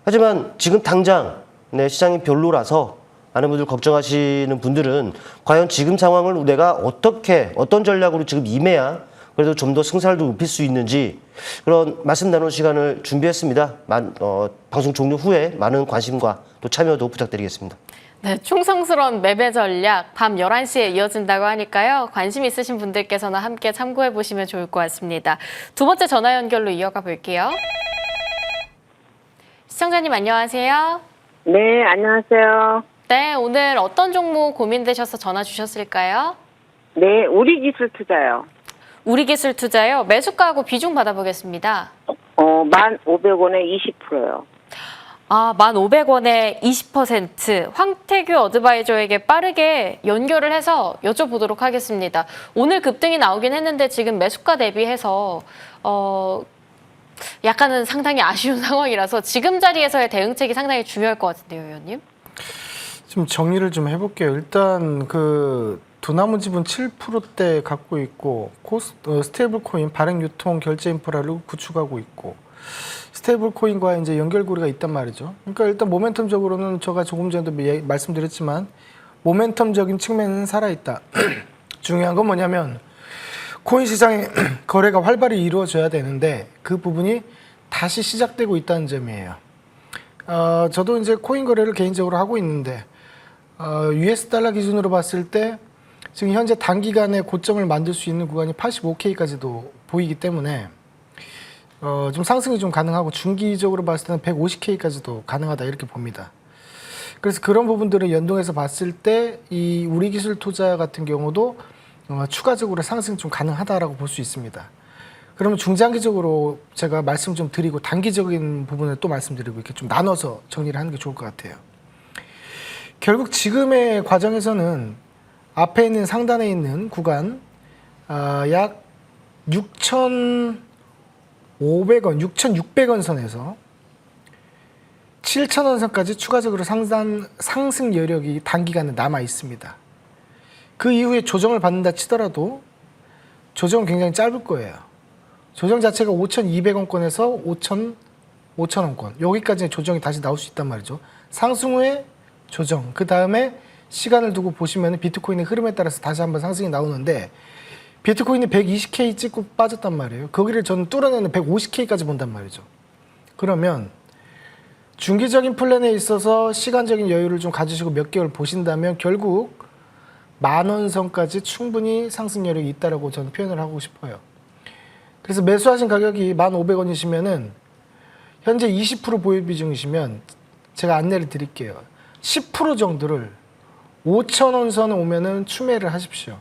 하지만 지금 당장 시장이 별로라서 많은 분들 걱정하시는 분들은 과연 지금 상황을 내가 어떤 전략으로 지금 임해야 그래도 좀 더 승산을 높일 수 있는지 그런 말씀 나눌 시간을 준비했습니다. 방송 종료 후에 많은 관심과 또 참여도 부탁드리겠습니다. 네, 충성스러운 매매 전략 밤 11시에 이어진다고 하니까요. 관심 있으신 분들께서는 함께 참고해 보시면 좋을 것 같습니다. 두 번째 전화 연결로 이어가 볼게요. 시청자님 안녕하세요. 네, 안녕하세요. 네, 오늘 어떤 종목 고민되셔서 전화 주셨을까요? 네, 우리기술투자요. 우리기술투자요. 매수가하고 비중 받아보겠습니다. 1,500원에 20%요. 1,500원에 20%. 황태규 어드바이저에게 빠르게 연결을 해서 여쭤보도록 하겠습니다. 오늘 급등이 나오긴 했는데 지금 매수가 대비해서 약간은 상당히 아쉬운 상황이라서 지금 자리에서의 대응책이 상당히 중요할 것 같은데요, 의원님? 좀 정리를 좀 해볼게요. 일단 그 두나무 지분 7%대 갖고 있고 스테이블 코인 발행 유통 결제 인프라를 구축하고 있고 스테이블 코인과 이제 연결고리가 있단 말이죠. 그러니까 일단 모멘텀적으로는 제가 조금 전에도 말씀드렸지만 모멘텀적인 측면은 살아있다. 중요한 건 뭐냐면 코인 시장의 거래가 활발히 이루어져야 되는데 그 부분이 다시 시작되고 있다는 점이에요. 저도 이제 코인 거래를 개인적으로 하고 있는데 US 달러 기준으로 봤을 때 지금 현재 단기간에 고점을 만들 수 있는 구간이 85K까지도 보이기 때문에 좀 상승이 좀 가능하고 중기적으로 봤을 때는 150K까지도 가능하다 이렇게 봅니다. 그래서 그런 부분들을 연동해서 봤을 때 이 우리기술 투자 같은 경우도 추가적으로 상승이 좀 가능하다라고 볼 수 있습니다. 그러면 중장기적으로 제가 말씀 좀 드리고 단기적인 부분을 또 말씀드리고 이렇게 좀 나눠서 정리를 하는 게 좋을 것 같아요. 결국 지금의 과정에서는 앞에 있는 상단에 있는 구간 약 6,500원, 6,600원 선에서 7,000원 선까지 추가적으로 상승 여력이 단기간에 남아 있습니다. 그 이후에 조정을 받는다 치더라도 조정은 굉장히 짧을 거예요. 조정 자체가 5,200원권에서 5,000원권 여기까지 조정이 다시 나올 수 있단 말이죠. 상승 후에 조정, 그 다음에 시간을 두고 보시면 비트코인의 흐름에 따라서 다시 한번 상승이 나오는데 비트코인이 120K 찍고 빠졌단 말이에요. 거기를 저는 뚫어내는 150K까지 본단 말이죠. 그러면 중기적인 플랜에 있어서 시간적인 여유를 좀 가지시고 몇 개월 보신다면 결국 10,000원 선까지 충분히 상승 여력이 있다라고 저는 표현을 하고 싶어요. 그래서 매수하신 가격이 1,500원이시면은 현재 20% 보유 비중이시면 제가 안내를 드릴게요. 10% 정도를 5,000원 선에 오면은 추매를 하십시오.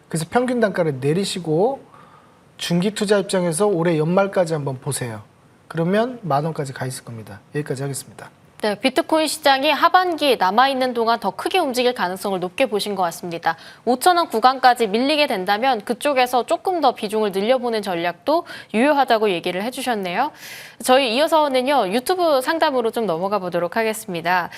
그래서 평균 단가를 내리시고 중기 투자 입장에서 올해 연말까지 한번 보세요. 그러면 10,000원까지 가 있을 겁니다. 여기까지 하겠습니다. 네, 비트코인 시장이 하반기 남아있는 동안 더 크게 움직일 가능성을 높게 보신 것 같습니다. 5,000원 구간까지 밀리게 된다면 그쪽에서 조금 더 비중을 늘려보는 전략도 유효하다고 얘기를 해주셨네요. 저희 이어서는요, 유튜브 상담으로 좀 넘어가 보도록 하겠습니다.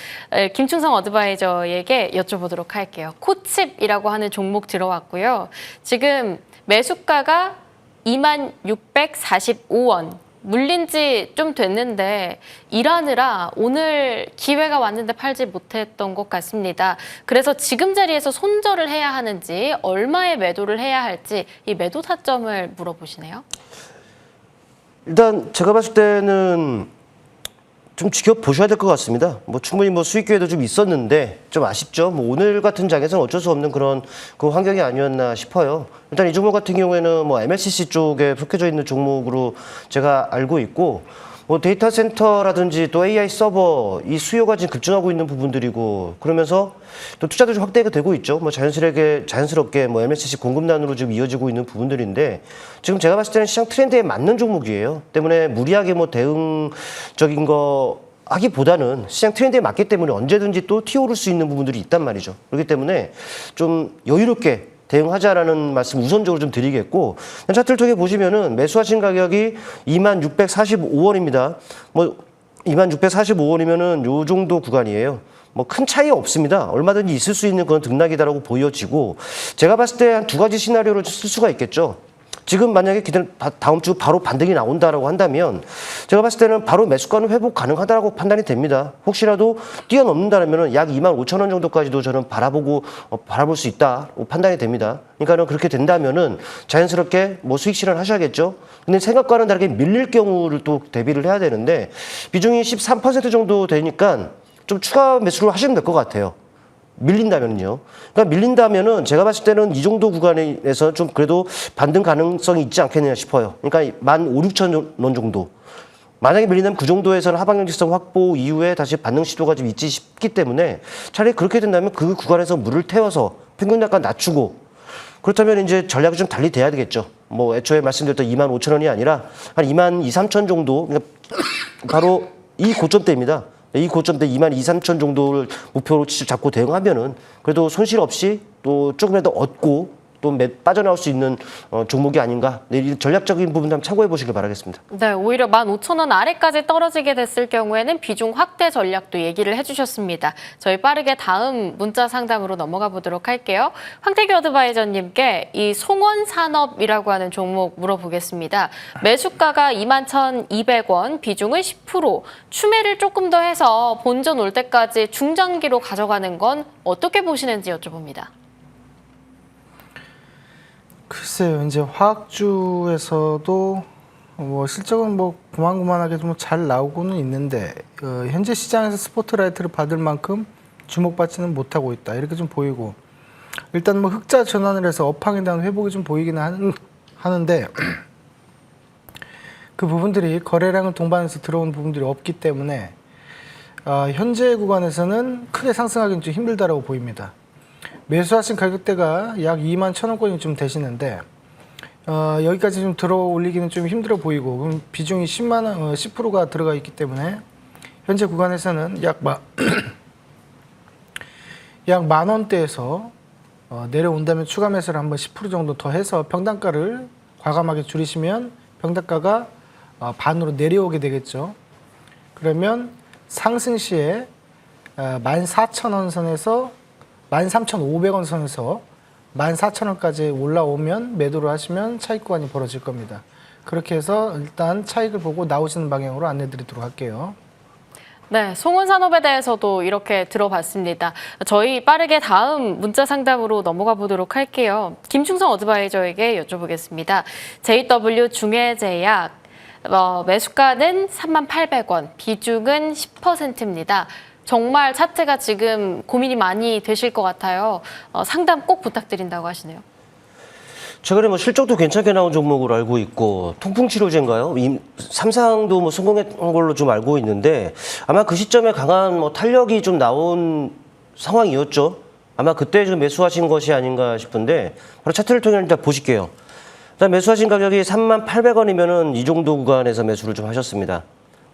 김충성 어드바이저에게 여쭤보도록 할게요. 코칩이라고 하는 종목 들어왔고요. 지금 매수가가 26,645원. 물린 지 좀 됐는데 일하느라 오늘 기회가 왔는데 팔지 못했던 것 같습니다. 그래서 지금 자리에서 손절을 해야 하는지 얼마의 매도를 해야 할지 이 매도 타점을 물어보시네요. 일단 제가 봤을 때는 좀 지켜보셔야 될 것 같습니다. 뭐 충분히 뭐 수익 기회도 좀 있었는데 좀 아쉽죠. 뭐 오늘 같은 장에서는 어쩔 수 없는 그런 그 환경이 아니었나 싶어요. 일단 이 종목 같은 경우에는 뭐 MLCC 쪽에 속해져 있는 종목으로 제가 알고 있고, 뭐 데이터 센터라든지 또 AI 서버 이 수요가 지금 급증하고 있는 부분들이고, 그러면서 또 투자도 좀 확대가 되고 있죠. 뭐 자연스럽게 뭐 MLCC 공급난으로 지금 이어지고 있는 부분들인데, 지금 제가 봤을 때는 시장 트렌드에 맞는 종목이에요. 때문에 무리하게 뭐 대응적인 거 하기보다는 시장 트렌드에 맞기 때문에 언제든지 또 튀어오를 수 있는 부분들이 있단 말이죠. 그렇기 때문에 좀 여유롭게 대응하자라는 말씀 우선적으로 좀 드리겠고, 차트를 통해 보시면은 매수하신 가격이 26,45원입니다. 뭐 26,45원이면은 요 정도 구간이에요. 뭐 큰 차이 없습니다. 얼마든지 있을 수 있는 그런 등락이다라고 보여지고, 제가 봤을 때 한 두 가지 시나리오를 쓸 수가 있겠죠. 지금 만약에 다음 주 바로 반등이 나온다라고 한다면 제가 봤을 때는 바로 매수가는 회복 가능하다라고 판단이 됩니다. 혹시라도 뛰어넘는다면 약 25,000원 정도까지도 저는 바라볼 수 있다고 판단이 됩니다. 그러니까는 그렇게 된다면은 자연스럽게 뭐 수익 실현하셔야겠죠. 근데 생각과는 다르게 밀릴 경우를 또 대비를 해야 되는데, 비중이 13% 정도 되니까 좀 추가 매수를 하시면 될 것 같아요. 밀린다면요. 그러니까 밀린다면은 제가 봤을 때는 이 정도 구간에서 좀 그래도 반등 가능성이 있지 않겠느냐 싶어요. 그러니까 15,000원 정도. 만약에 밀린다면 그 정도에서는 하방형 지성 확보 이후에 다시 반등 시도가 좀 있지 싶기 때문에, 차라리 그렇게 된다면 그 구간에서 물을 태워서 평균 약간 낮추고, 그렇다면 이제 전략이 좀 달리 돼야 되겠죠. 뭐 애초에 말씀드렸던 25,000원이 아니라 한 22,000, 23,000 정도, 그러니까 바로 이 고점대입니다. 이 고점대 22,000 정도를 목표로 잡고 대응하면은 그래도 손실 없이 또 조금이라도 얻고 또 빠져나올 수 있는 종목이 아닌가. 이 전략적인 부분 한번 참고해 보시길 바라겠습니다. 네, 오히려 15,000원 아래까지 떨어지게 됐을 경우에는 비중 확대 전략도 얘기를 해주셨습니다. 저희 빠르게 다음 문자 상담으로 넘어가 보도록 할게요. 황태규 어드바이저님께 이 송원산업이라고 하는 종목 물어보겠습니다. 매수가가 21,200원, 비중은 10%, 추매를 조금 더 해서 본전 올 때까지 중장기로 가져가는 건 어떻게 보시는지 여쭤봅니다. 글쎄요, 이제 화학주에서도 뭐 실적은 뭐 고만고만하게 좀 잘 나오고는 있는데, 현재 시장에서 스포트라이트를 받을 만큼 주목받지는 못하고 있다, 이렇게 좀 보이고, 일단 뭐 흑자 전환을 해서 업황에 대한 회복이 좀 보이기는 하는데 그 부분들이 거래량을 동반해서 들어온 부분들이 없기 때문에 현재 구간에서는 크게 상승하기는 좀 힘들다라고 보입니다. 매수하신 가격대가 약 21,000원권이 좀 되시는데, 여기까지 좀 들어 올리기는 좀 힘들어 보이고, 그럼 비중이 10%가 들어가 있기 때문에 현재 구간에서는 약 10,000원대에서 내려온다면 추가 매수를 한번 10% 정도 더 해서 평단가를 과감하게 줄이시면 평단가가 반으로 내려오게 되겠죠. 그러면 상승 시에 14,000원 선에서 13,500원 선에서 14,000원까지 올라오면 매도를 하시면 차익 구간이 벌어질 겁니다. 그렇게 해서 일단 차익을 보고 나오시는 방향으로 안내 드리도록 할게요. 네, 송원산업에 대해서도 이렇게 들어봤습니다. 저희 빠르게 다음 문자 상담으로 넘어가 보도록 할게요. 김충성 어드바이저에게 여쭤보겠습니다. JW 중해제약 매수가는 38,000원, 비중은 10%입니다. 정말 차트가 지금 고민이 많이 되실 것 같아요. 상담 꼭 부탁드린다고 하시네요. 최근에 뭐 실적도 괜찮게 나온 종목으로 알고 있고, 통풍치료제인가요? 삼상도 뭐 성공했던 걸로 좀 알고 있는데, 아마 그 시점에 강한 뭐 탄력이 좀 나온 상황이었죠. 아마 그때 좀 매수하신 것이 아닌가 싶은데, 바로 차트를 통해 일단 보실게요. 일단 매수하신 가격이 38,000원이면은 이 정도 구간에서 매수를 좀 하셨습니다.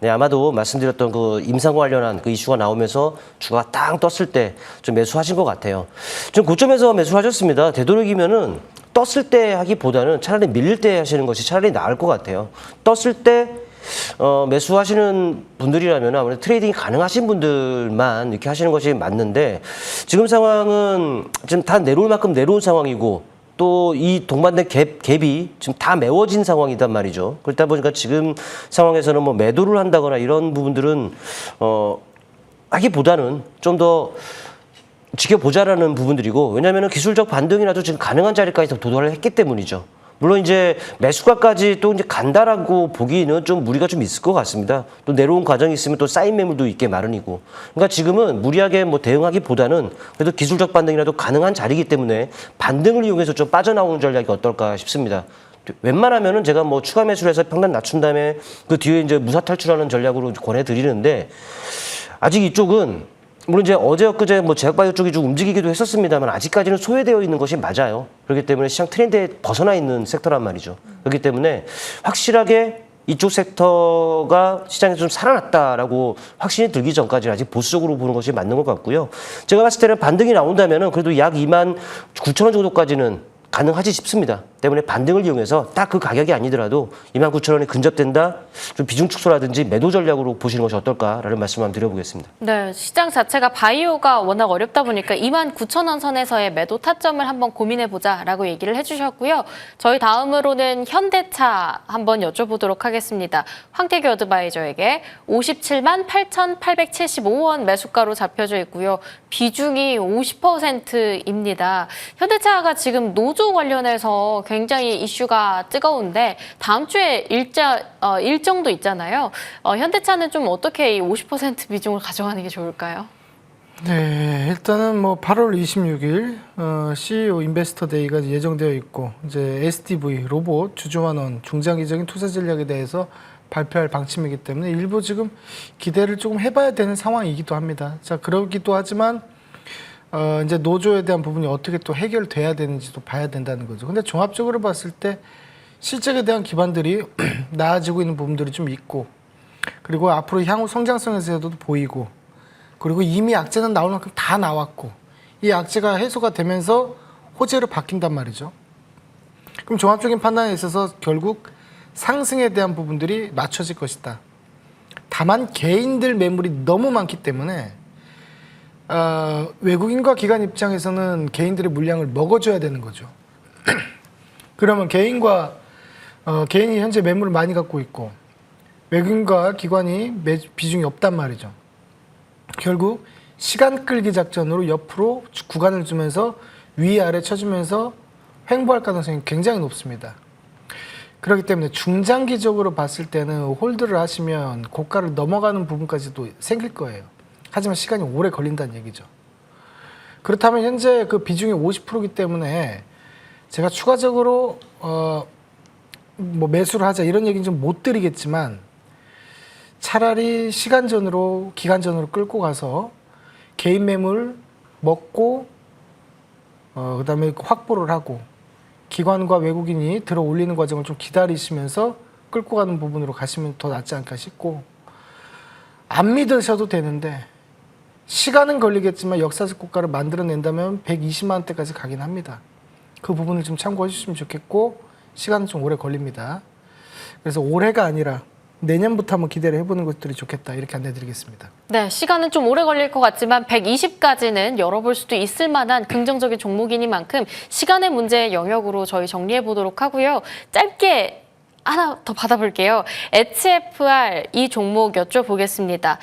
네, 아마도 말씀드렸던 그 임상 관련한 그 이슈가 나오면서 주가가 땅 떴을 때 좀 매수하신 것 같아요. 지금 고점에서 매수하셨습니다. 되도록이면은 떴을 때 하기보다는 차라리 밀릴 때 하시는 것이 차라리 나을 것 같아요. 떴을 때 매수하시는 분들이라면 아무래도 트레이딩이 가능하신 분들만 이렇게 하시는 것이 맞는데, 지금 상황은 지금 다 내려올 만큼 내려온 상황이고, 또 이 동반된 갭이 지금 다 메워진 상황이단 말이죠. 그렇다 보니까 지금 상황에서는 뭐 매도를 한다거나 이런 부분들은 하기보다는 좀 더 지켜보자라는 부분들이고, 왜냐하면 기술적 반등이라도 지금 가능한 자리까지 도달을 했기 때문이죠. 물론 이제 매수가까지 또 이제 간다라고 보기는 좀 무리가 좀 있을 것 같습니다. 또 내려온 과정이 있으면 또 쌓인 매물도 있게 마련이고. 그러니까 지금은 무리하게 뭐 대응하기보다는 그래도 기술적 반등이라도 가능한 자리이기 때문에 반등을 이용해서 좀 빠져나오는 전략이 어떨까 싶습니다. 웬만하면은 제가 뭐 추가 매수를 해서 평단 낮춘 다음에 그 뒤에 이제 무사 탈출하는 전략으로 권해드리는데 아직 이쪽은 물론 이제 어제 엊그제 뭐 제약바이오 쪽이 좀 움직이기도 했었습니다만 아직까지는 소외되어 있는 것이 맞아요. 그렇기 때문에 시장 트렌드에 벗어나 있는 섹터란 말이죠. 그렇기 때문에 확실하게 이쪽 섹터가 시장에서 좀 살아났다라고 확신이 들기 전까지는 아직 보수적으로 보는 것이 맞는 것 같고요. 제가 봤을 때는 반등이 나온다면은 그래도 약 29,000원 정도까지는 가능하지 싶습니다. 때문에 반등을 이용해서 딱 그 가격이 아니더라도 29,000원에 근접된다, 좀 비중 축소라든지 매도 전략으로 보시는 것이 어떨까라는 말씀 한번 드려보겠습니다. 네, 시장 자체가 바이오가 워낙 어렵다 보니까 29,000원 선에서의 매도 타점을 한번 고민해보자라고 얘기를 해주셨고요. 저희 다음으로는 현대차 한번 여쭤보도록 하겠습니다. 황태규 어드바이저에게 57만 8,875원 매수가로 잡혀져 있고요. 비중이 50%입니다. 현대차가 지금 노조 관련해서 굉장히 이슈가 뜨거운데 다음 주에 일정도 있잖아요. 현대차는 좀 어떻게 이 50% 비중을 가져가는 게 좋을까요? 네, 일단은 뭐 8월 26일 CEO 인베스터 데이가 예정되어 있고 이제 SDV 로봇 주조만 원 중장기적인 투자 전략에 대해서 발표할 방침이기 때문에 일부 지금 기대를 조금 해봐야 되는 상황이기도 합니다. 자, 그러기도 하지만 이제 노조에 대한 부분이 어떻게 또 해결돼야 되는지도 봐야 된다는 거죠. 근데 종합적으로 봤을 때 실적에 대한 기반들이 나아지고 있는 부분들이 좀 있고, 그리고 앞으로 향후 성장성에서도 보이고, 그리고 이미 악재는 나올 만큼 다 나왔고, 이 악재가 해소가 되면서 호재로 바뀐단 말이죠. 그럼 종합적인 판단에 있어서 결국 상승에 대한 부분들이 맞춰질 것이다. 다만 개인들 매물이 너무 많기 때문에 외국인과 기관 입장에서는 개인들의 물량을 먹어줘야 되는 거죠. 그러면 개인이 현재 매물을 많이 갖고 있고 외국인과 기관이 비중이 없단 말이죠. 결국 시간 끌기 작전으로 옆으로 구간을 주면서 위아래 쳐주면서 횡보할 가능성이 굉장히 높습니다. 그렇기 때문에 중장기적으로 봤을 때는 홀드를 하시면 고가를 넘어가는 부분까지도 생길 거예요. 하지만 시간이 오래 걸린다는 얘기죠. 그렇다면 현재 그 비중이 50%이기 때문에 제가 추가적으로 뭐 매수를 하자 이런 얘기는 좀 못 드리겠지만 차라리 시간전으로 기간전으로 끌고 가서 개인 매물 먹고 그다음에 확보를 하고 기관과 외국인이 들어 올리는 과정을 좀 기다리시면서 끌고 가는 부분으로 가시면 더 낫지 않을까 싶고, 안 믿으셔도 되는데 시간은 걸리겠지만 역사적 고가를 만들어낸다면 120만 원대까지 가긴 합니다. 그 부분을 좀 참고해 주시면 좋겠고, 시간은 좀 오래 걸립니다. 그래서 올해가 아니라 내년부터 한번 기대를 해보는 것들이 좋겠다, 이렇게 안내드리겠습니다. 네, 시간은 좀 오래 걸릴 것 같지만 120까지는 열어볼 수도 있을 만한 긍정적인 종목이니만큼 시간의 문제의 영역으로 저희 정리해 보도록 하고요. 짧게 하나 더 받아볼게요. HFR 이 종목 여쭤보겠습니다.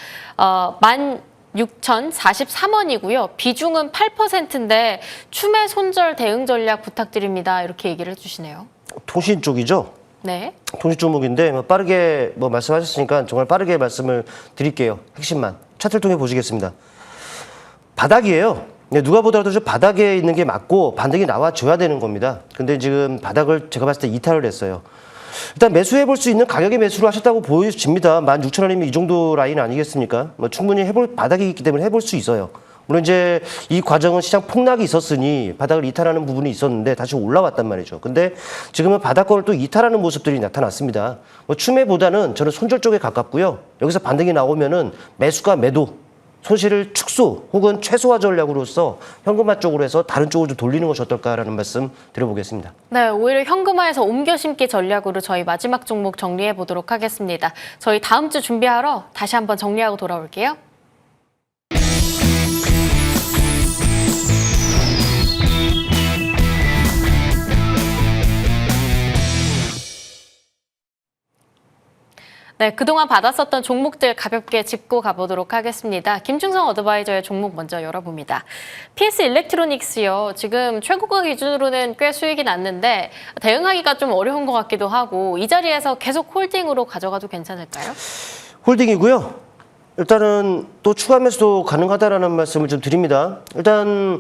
16,043원이고요. 비중은 8%인데 추매 손절 대응 전략 부탁드립니다. 이렇게 얘기를 해주시네요. 통신 쪽이죠? 네. 통신 종목인데 빠르게 말씀하셨으니까 정말 빠르게 말씀을 드릴게요. 핵심만 차트를 통해 보시겠습니다. 바닥이에요. 누가 보더라도 좀 바닥에 있는 게 맞고 반등이 나와줘야 되는 겁니다. 근데 지금 바닥을 제가 봤을 때 이탈을 했어요. 일단 매수해 볼 수 있는 가격의 매수를 하셨다고 보여집니다. 16,000원이면 이 정도 라인 아니겠습니까? 충분히 해볼 바닥이 있기 때문에 해볼 수 있어요. 물론 이제 이 과정은 시장 폭락이 있었으니 바닥을 이탈하는 부분이 있었는데 다시 올라왔단 말이죠. 근데 지금은 바닥권을 또 이탈하는 모습들이 나타났습니다. 추매보다는 저는 손절 쪽에 가깝고요. 여기서 반등이 나오면은 매수가 매도, 손실을 축소 혹은 최소화 전략으로서 현금화 쪽으로 해서 다른 쪽으로 좀 돌리는 것이 어떨까라는 말씀 드려보겠습니다. 네, 오히려 현금화해서 옮겨 심기 전략으로 저희 마지막 종목 정리해 보도록 하겠습니다. 저희 다음 주 준비하러 다시 한번 정리하고 돌아올게요. 네, 그동안 받았었던 종목들 가볍게 짚고 가보도록 하겠습니다. 김충성 어드바이저의 종목 먼저 열어봅니다. PS 일렉트로닉스요. 지금 최고가 기준으로는 꽤 수익이 났는데 대응하기가 좀 어려운 것 같기도 하고 이 자리에서 계속 홀딩으로 가져가도 괜찮을까요? 홀딩이고요. 일단은 또 추가 매수도 가능하다라는 말씀을 좀 드립니다. 일단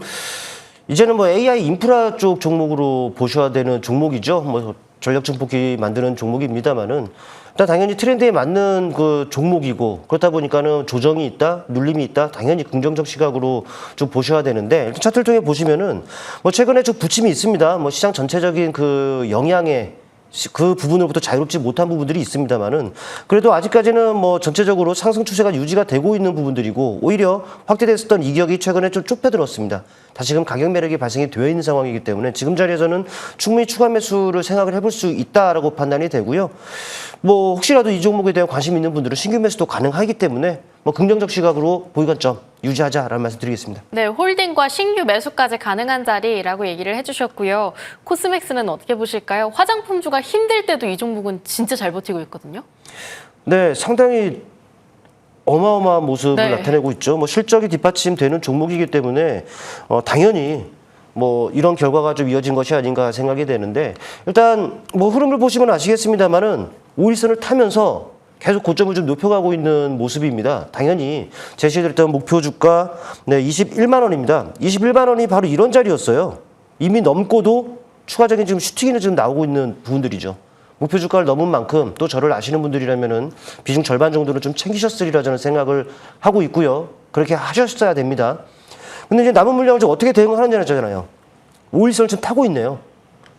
이제는 뭐 AI 인프라 쪽 종목으로 보셔야 되는 종목이죠. 뭐 전력 증폭기 만드는 종목입니다만은 일단 당연히 트렌드에 맞는 그 종목이고 그렇다 보니까는 조정이 있다, 눌림이 있다, 당연히 긍정적 시각으로 좀 보셔야 되는데 일단 차트를 통해 보시면은 뭐 최근에 좀 부침이 있습니다. 뭐 시장 전체적인 그 영향에 그 부분으로부터 자유롭지 못한 부분들이 있습니다만은 그래도 아직까지는 뭐 전체적으로 상승 추세가 유지가 되고 있는 부분들이고 오히려 확대됐었던 이격이 최근에 좀 좁혀들었습니다. 다시금 가격 매력이 발생이 되어 있는 상황이기 때문에 지금 자리에서는 충분히 추가 매수를 생각을 해볼 수 있다라고 판단이 되고요. 뭐 혹시라도 이 종목에 대한 관심 있는 분들은 신규 매수도 가능하기 때문에 뭐 긍정적 시각으로 보유관점 유지하자라는 말씀 드리겠습니다. 네, 홀딩과 신규 매수까지 가능한 자리라고 얘기를 해주셨고요. 코스맥스는 어떻게 보실까요? 화장품주가 힘들 때도 이 종목은 진짜 잘 버티고 있거든요. 네, 상당히 어마어마한 모습을 네. 나타내고 있죠. 뭐 실적이 뒷받침되는 종목이기 때문에 당연히 뭐 이런 결과가 좀 이어진 것이 아닌가 생각이 되는데 일단 뭐 흐름을 보시면 아시겠습니다만은 5일선을 타면서 계속 고점을 좀 높여가고 있는 모습입니다. 당연히 제시해드렸던 목표 주가 21만 원입니다. 21만 원이 바로 이런 자리였어요. 이미 넘고도 추가적인 지금 슈팅이 지금 나오고 있는 부분들이죠. 목표 주가를 넘은 만큼 또 저를 아시는 분들이라면은 비중 절반 정도는 좀 챙기셨으리라 저는 생각을 하고 있고요. 그렇게 하셨어야 됩니다. 근데 이제 남은 물량을 좀 어떻게 대응하느냐잖아요. 5일선을 좀 타고 있네요.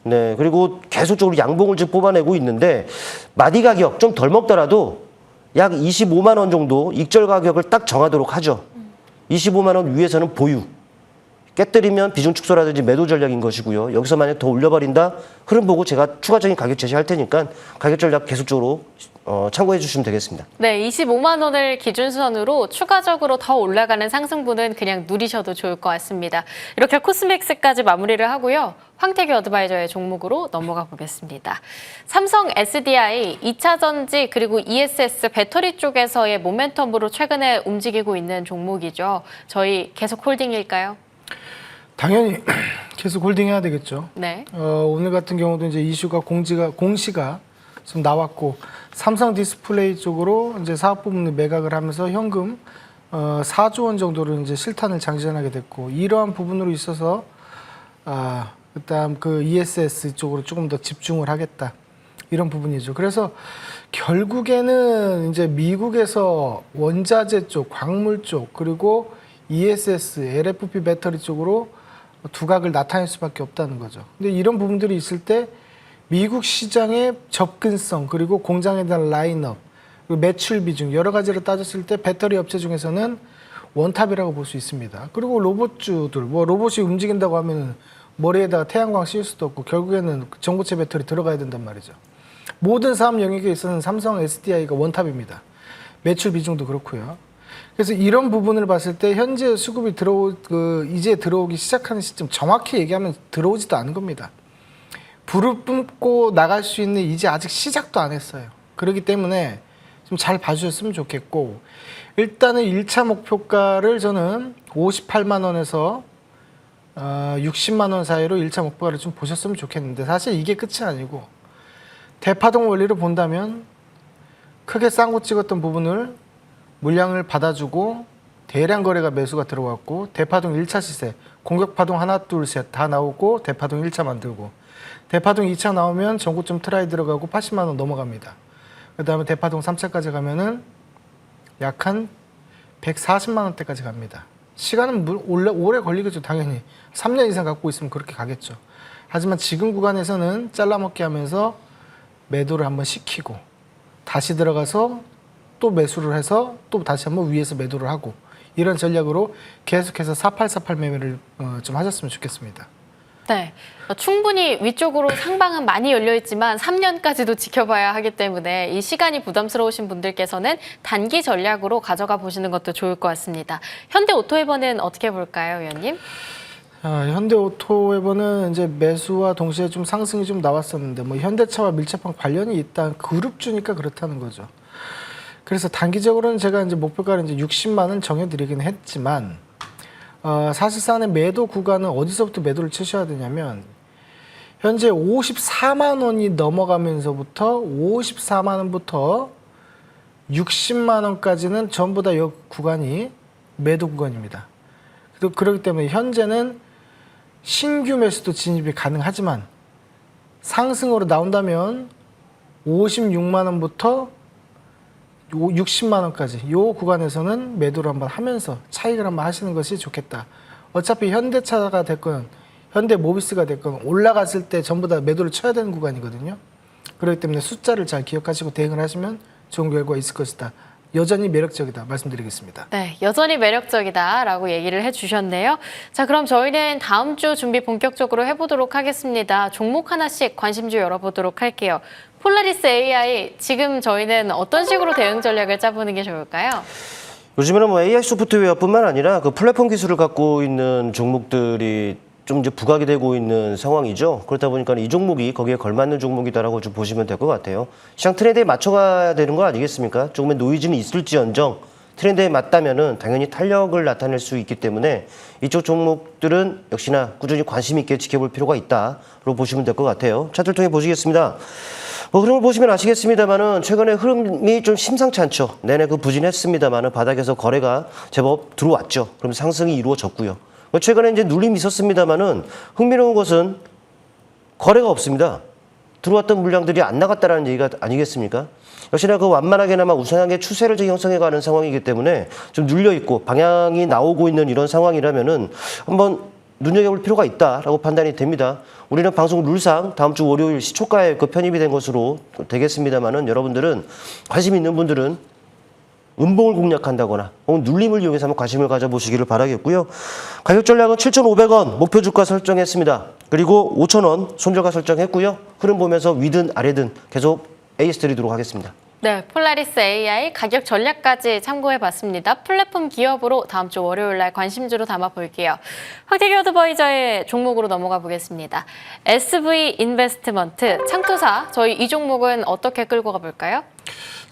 네, 그리고 계속적으로 양봉을 지금 뽑아내고 있는데 마디 가격 좀 덜 먹더라도 약 25만 원 정도 익절 가격을 딱 정하도록 하죠. 25만 원 위에서는 보유. 깨뜨리면 비중 축소라든지 매도 전략인 것이고요. 여기서 만약 더 올려버린다? 흐름 보고 제가 추가적인 가격 제시할 테니까 가격 전략 계속적으로 참고해 주시면 되겠습니다. 네, 25만 원을 기준선으로 추가적으로 더 올라가는 상승분은 그냥 누리셔도 좋을 것 같습니다. 이렇게 코스맥스까지 마무리를 하고요. 황태규 어드바이저의 종목으로 넘어가 보겠습니다. 삼성 SDI, 2차 전지 그리고 ESS 배터리 쪽에서의 모멘텀으로 최근에 움직이고 있는 종목이죠. 저희 계속 홀딩일까요? 당연히 계속 홀딩해야 되겠죠. 네. 오늘 같은 경우도 이제 이슈가 공시가 좀 나왔고 삼성 디스플레이 쪽으로 이제 사업 부문을 매각을 하면서 현금 4조 원 정도를 이제 실탄을 장전하게 됐고 이러한 부분으로 있어서 그다음 그 ESS 쪽으로 조금 더 집중을 하겠다 이런 부분이죠. 그래서 결국에는 이제 미국에서 원자재 쪽, 광물 쪽 그리고 ESS, LFP 배터리 쪽으로 두각을 나타낼 수밖에 없다는 거죠. 근데 이런 부분들이 있을 때 미국 시장의 접근성 그리고 공장에 대한 라인업 그리고 매출 비중 여러 가지를 따졌을 때 배터리 업체 중에서는 원탑이라고 볼 수 있습니다. 그리고 로봇주들 뭐 로봇이 움직인다고 하면 머리에다가 태양광 씌울 수도 없고 결국에는 전고체 배터리 들어가야 된단 말이죠. 모든 사업 영역에 있어서는 삼성 SDI가 원탑입니다. 매출 비중도 그렇고요. 그래서 이런 부분을 봤을 때 현재 수급이 이제 들어오기 시작하는 시점 정확히 얘기하면 들어오지도 않은 겁니다. 불을 뿜고 나갈 수 있는 이제 아직 시작도 안 했어요. 그렇기 때문에 좀 잘 봐주셨으면 좋겠고 일단은 1차 목표가를 저는 58만 원에서 60만 원 사이로 1차 목표가를 좀 보셨으면 좋겠는데 사실 이게 끝이 아니고 대파동 원리로 본다면 크게 쌍고 찍었던 부분을 물량을 받아주고 대량 거래가 매수가 들어왔고 대파동 1차 시세 공격파동 하나 둘 셋 다 나오고 대파동 1차 만들고 대파동 2차 나오면 전고점 트라이 들어가고 80만 원 넘어갑니다. 그 다음에 대파동 3차까지 가면은 약 한 140만 원대까지 갑니다. 시간은 오래 걸리겠죠. 당연히 3년 이상 갖고 있으면 그렇게 가겠죠. 하지만 지금 구간에서는 잘라먹기 하면서 매도를 한번 시키고 다시 들어가서 또 매수를 해서 또 다시 한번 위에서 매도를 하고 이런 전략으로 계속해서 4848 매매를 좀 하셨으면 좋겠습니다. 네, 충분히 위쪽으로 상방은 많이 열려 있지만 3년까지도 지켜봐야 하기 때문에 이 시간이 부담스러우신 분들께서는 단기 전략으로 가져가 보시는 것도 좋을 것 같습니다. 현대오토웨버는 어떻게 볼까요, 위원님? 현대오토웨버는 이제 매수와 동시에 좀 상승이 좀 나왔었는데 뭐 현대차와 밀접한 관련이 있다 그룹주니까 그렇다는 거죠. 그래서 단기적으로는 제가 이제 목표가를 이제 60만 원 정해드리긴 했지만 사실상의 매도 구간은 어디서부터 매도를 치셔야 되냐면 현재 54만 원이 넘어가면서부터 54만 원부터 60만 원까지는 전부 다 이 구간이 매도 구간입니다. 그렇기 때문에 현재는 신규 매수도 진입이 가능하지만 상승으로 나온다면 56만 원부터 60만 원까지 이 구간에서는 매도를 한번 하면서 차익을 한번 하시는 것이 좋겠다. 어차피 현대차가 됐건 현대모비스가 됐건 올라갔을 때 전부 다 매도를 쳐야 되는 구간이거든요. 그렇기 때문에 숫자를 잘 기억하시고 대응을 하시면 좋은 결과가 있을 것이다. 여전히 매력적이다 말씀드리겠습니다. 네, 여전히 매력적이다라고 얘기를 해주셨네요. 자, 그럼 저희는 다음 주 준비 본격적으로 해보도록 하겠습니다. 종목 하나씩 관심주 열어보도록 할게요. 폴라리스 AI, 지금 저희는 어떤 식으로 대응 전략을 짜보는 게 좋을까요? 요즘에는 뭐 AI 소프트웨어뿐만 아니라 그 플랫폼 기술을 갖고 있는 종목들이 좀 이제 부각이 되고 있는 상황이죠. 그렇다 보니까 이 종목이 거기에 걸맞는 종목이다라고 좀 보시면 될 것 같아요. 시장 트렌드에 맞춰가야 되는 거 아니겠습니까? 조금의 노이즈는 있을지언정 트렌드에 맞다면은 당연히 탄력을 나타낼 수 있기 때문에 이쪽 종목들은 역시나 꾸준히 관심 있게 지켜볼 필요가 있다로 보시면 될 것 같아요. 차트를 통해 보시겠습니다. 흐름을 보시면 아시겠습니다만은 최근에 흐름이 좀 심상치 않죠. 내내 부진했습니다만은 바닥에서 거래가 제법 들어왔죠. 그럼 상승이 이루어졌고요. 최근에 이제 눌림이 있었습니다만은 흥미로운 것은 거래가 없습니다. 들어왔던 물량들이 안 나갔다라는 얘기가 아니겠습니까? 역시나 완만하게나마 우상향의 추세를 형성해가는 상황이기 때문에 좀 눌려 있고 방향이 나오고 있는 이런 상황이라면은 한번 눈여겨볼 필요가 있다라고 판단이 됩니다. 우리는 방송 룰상 다음 주 월요일 시초가에 편입이 된 것으로 되겠습니다만은 여러분들은 관심 있는 분들은 음봉을 공략한다거나 혹은 눌림을 이용해서 한번 관심을 가져보시기를 바라겠고요. 가격 전략은 7,500원 목표 주가 설정했습니다. 그리고 5,000원 손절가 설정했고요. 흐름 보면서 위든 아래든 계속 에이스 드리도록 하겠습니다. 네, 폴라리스 AI 가격 전략까지 참고해봤습니다. 플랫폼 기업으로 다음 주 월요일 날 관심주로 담아볼게요. 황태기 어드바이저의 종목으로 넘어가 보겠습니다. SV 인베스트먼트, 창투사, 저희 이 종목은 어떻게 끌고 가볼까요?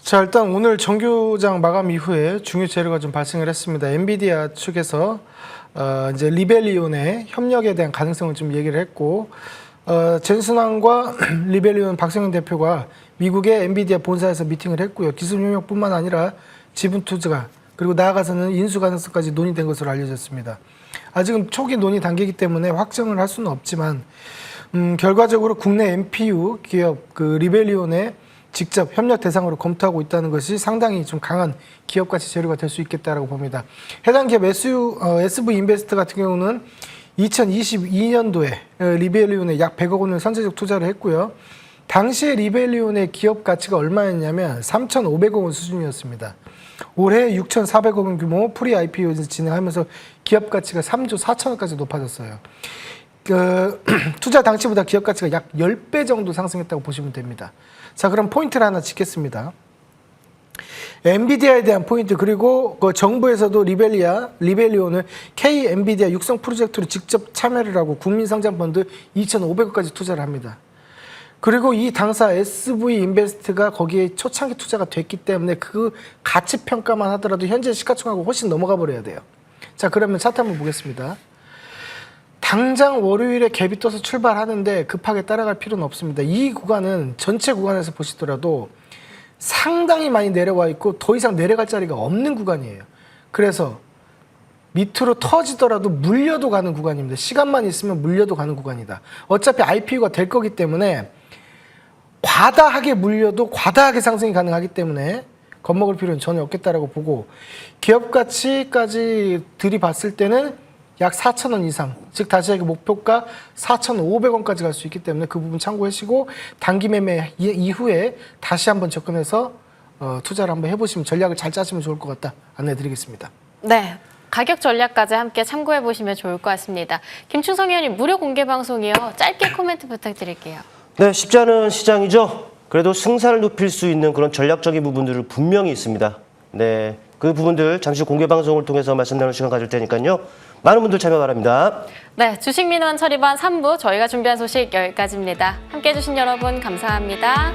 자, 일단 오늘 정규장 마감 이후에 중요 재료가 좀 발생을 했습니다. 엔비디아 측에서 이제 리벨리온의 협력에 대한 가능성을 좀 얘기를 했고, 젠슨왕과 리벨리온 박성현 대표가 미국의 엔비디아 본사에서 미팅을 했고요. 기술 협력뿐만 아니라 지분 투자 그리고 나아가서는 인수 가능성까지 논의된 것으로 알려졌습니다. 아직은 초기 논의 단계이기 때문에 확정을 할 수는 없지만 결과적으로 국내 NPU 기업 리벨리온의 직접 협력 대상으로 검토하고 있다는 것이 상당히 좀 강한 기업가치 재료가 될 수 있겠다라고 봅니다. 해당 기업 SV 인베스트 같은 경우는 2022년도에 리벨리온에 약 100억 원을 선제적 투자를 했고요. 당시에 리벨리온의 기업 가치가 얼마였냐면 3,500억 원 수준이었습니다. 올해 6,400억 원 규모 프리 IPO 진행하면서 기업 가치가 3조 4천억까지 높아졌어요. 투자 당시보다 기업 가치가 약 10배 정도 상승했다고 보시면 됩니다. 자, 그럼 포인트를 하나 짚겠습니다. 엔비디아에 대한 포인트, 그리고 정부에서도 리벨리온을 K 엔비디아 육성 프로젝트로 직접 참여를 하고 국민성장펀드 2,500억까지 투자를 합니다. 그리고 이 당사 SV 인베스트가 거기에 초창기 투자가 됐기 때문에 그 가치 평가만 하더라도 현재 시가총액하고 훨씬 넘어가 버려야 돼요. 자, 그러면 차트 한번 보겠습니다. 당장 월요일에 갭이 떠서 출발하는데 급하게 따라갈 필요는 없습니다. 이 구간은 전체 구간에서 보시더라도 상당히 많이 내려와 있고 더 이상 내려갈 자리가 없는 구간이에요. 그래서 밑으로 터지더라도 물려도 가는 구간입니다. 시간만 있으면 물려도 가는 구간이다. 어차피 IPO가 될 거기 때문에 과다하게 물려도 과다하게 상승이 가능하기 때문에 겁먹을 필요는 전혀 없겠다라고 보고, 기업 가치까지 들이봤을 때는 약 4,000원 이상, 즉 다시 얘기 목표가 4,500원까지 갈 수 있기 때문에 그 부분 참고하시고 단기 매매 이후에 다시 한번 접근해서 투자를 한번 해보시면, 전략을 잘 짜시면 좋을 것 같다 안내해드리겠습니다. 네. 가격 전략까지 함께 참고해 보시면 좋을 것 같습니다. 김충성 의원님, 무료 공개 방송이요. 짧게 코멘트 부탁드릴게요. 네, 쉽지 않은 시장이죠. 그래도 승산을 높일 수 있는 그런 전략적인 부분들은 분명히 있습니다. 네, 그 부분들 잠시 공개 방송을 통해서 말씀 나눌 시간 가질 테니까요. 많은 분들 참여 바랍니다. 네, 주식민원 처리반 3부 저희가 준비한 소식 여기까지입니다. 함께해 주신 여러분 감사합니다.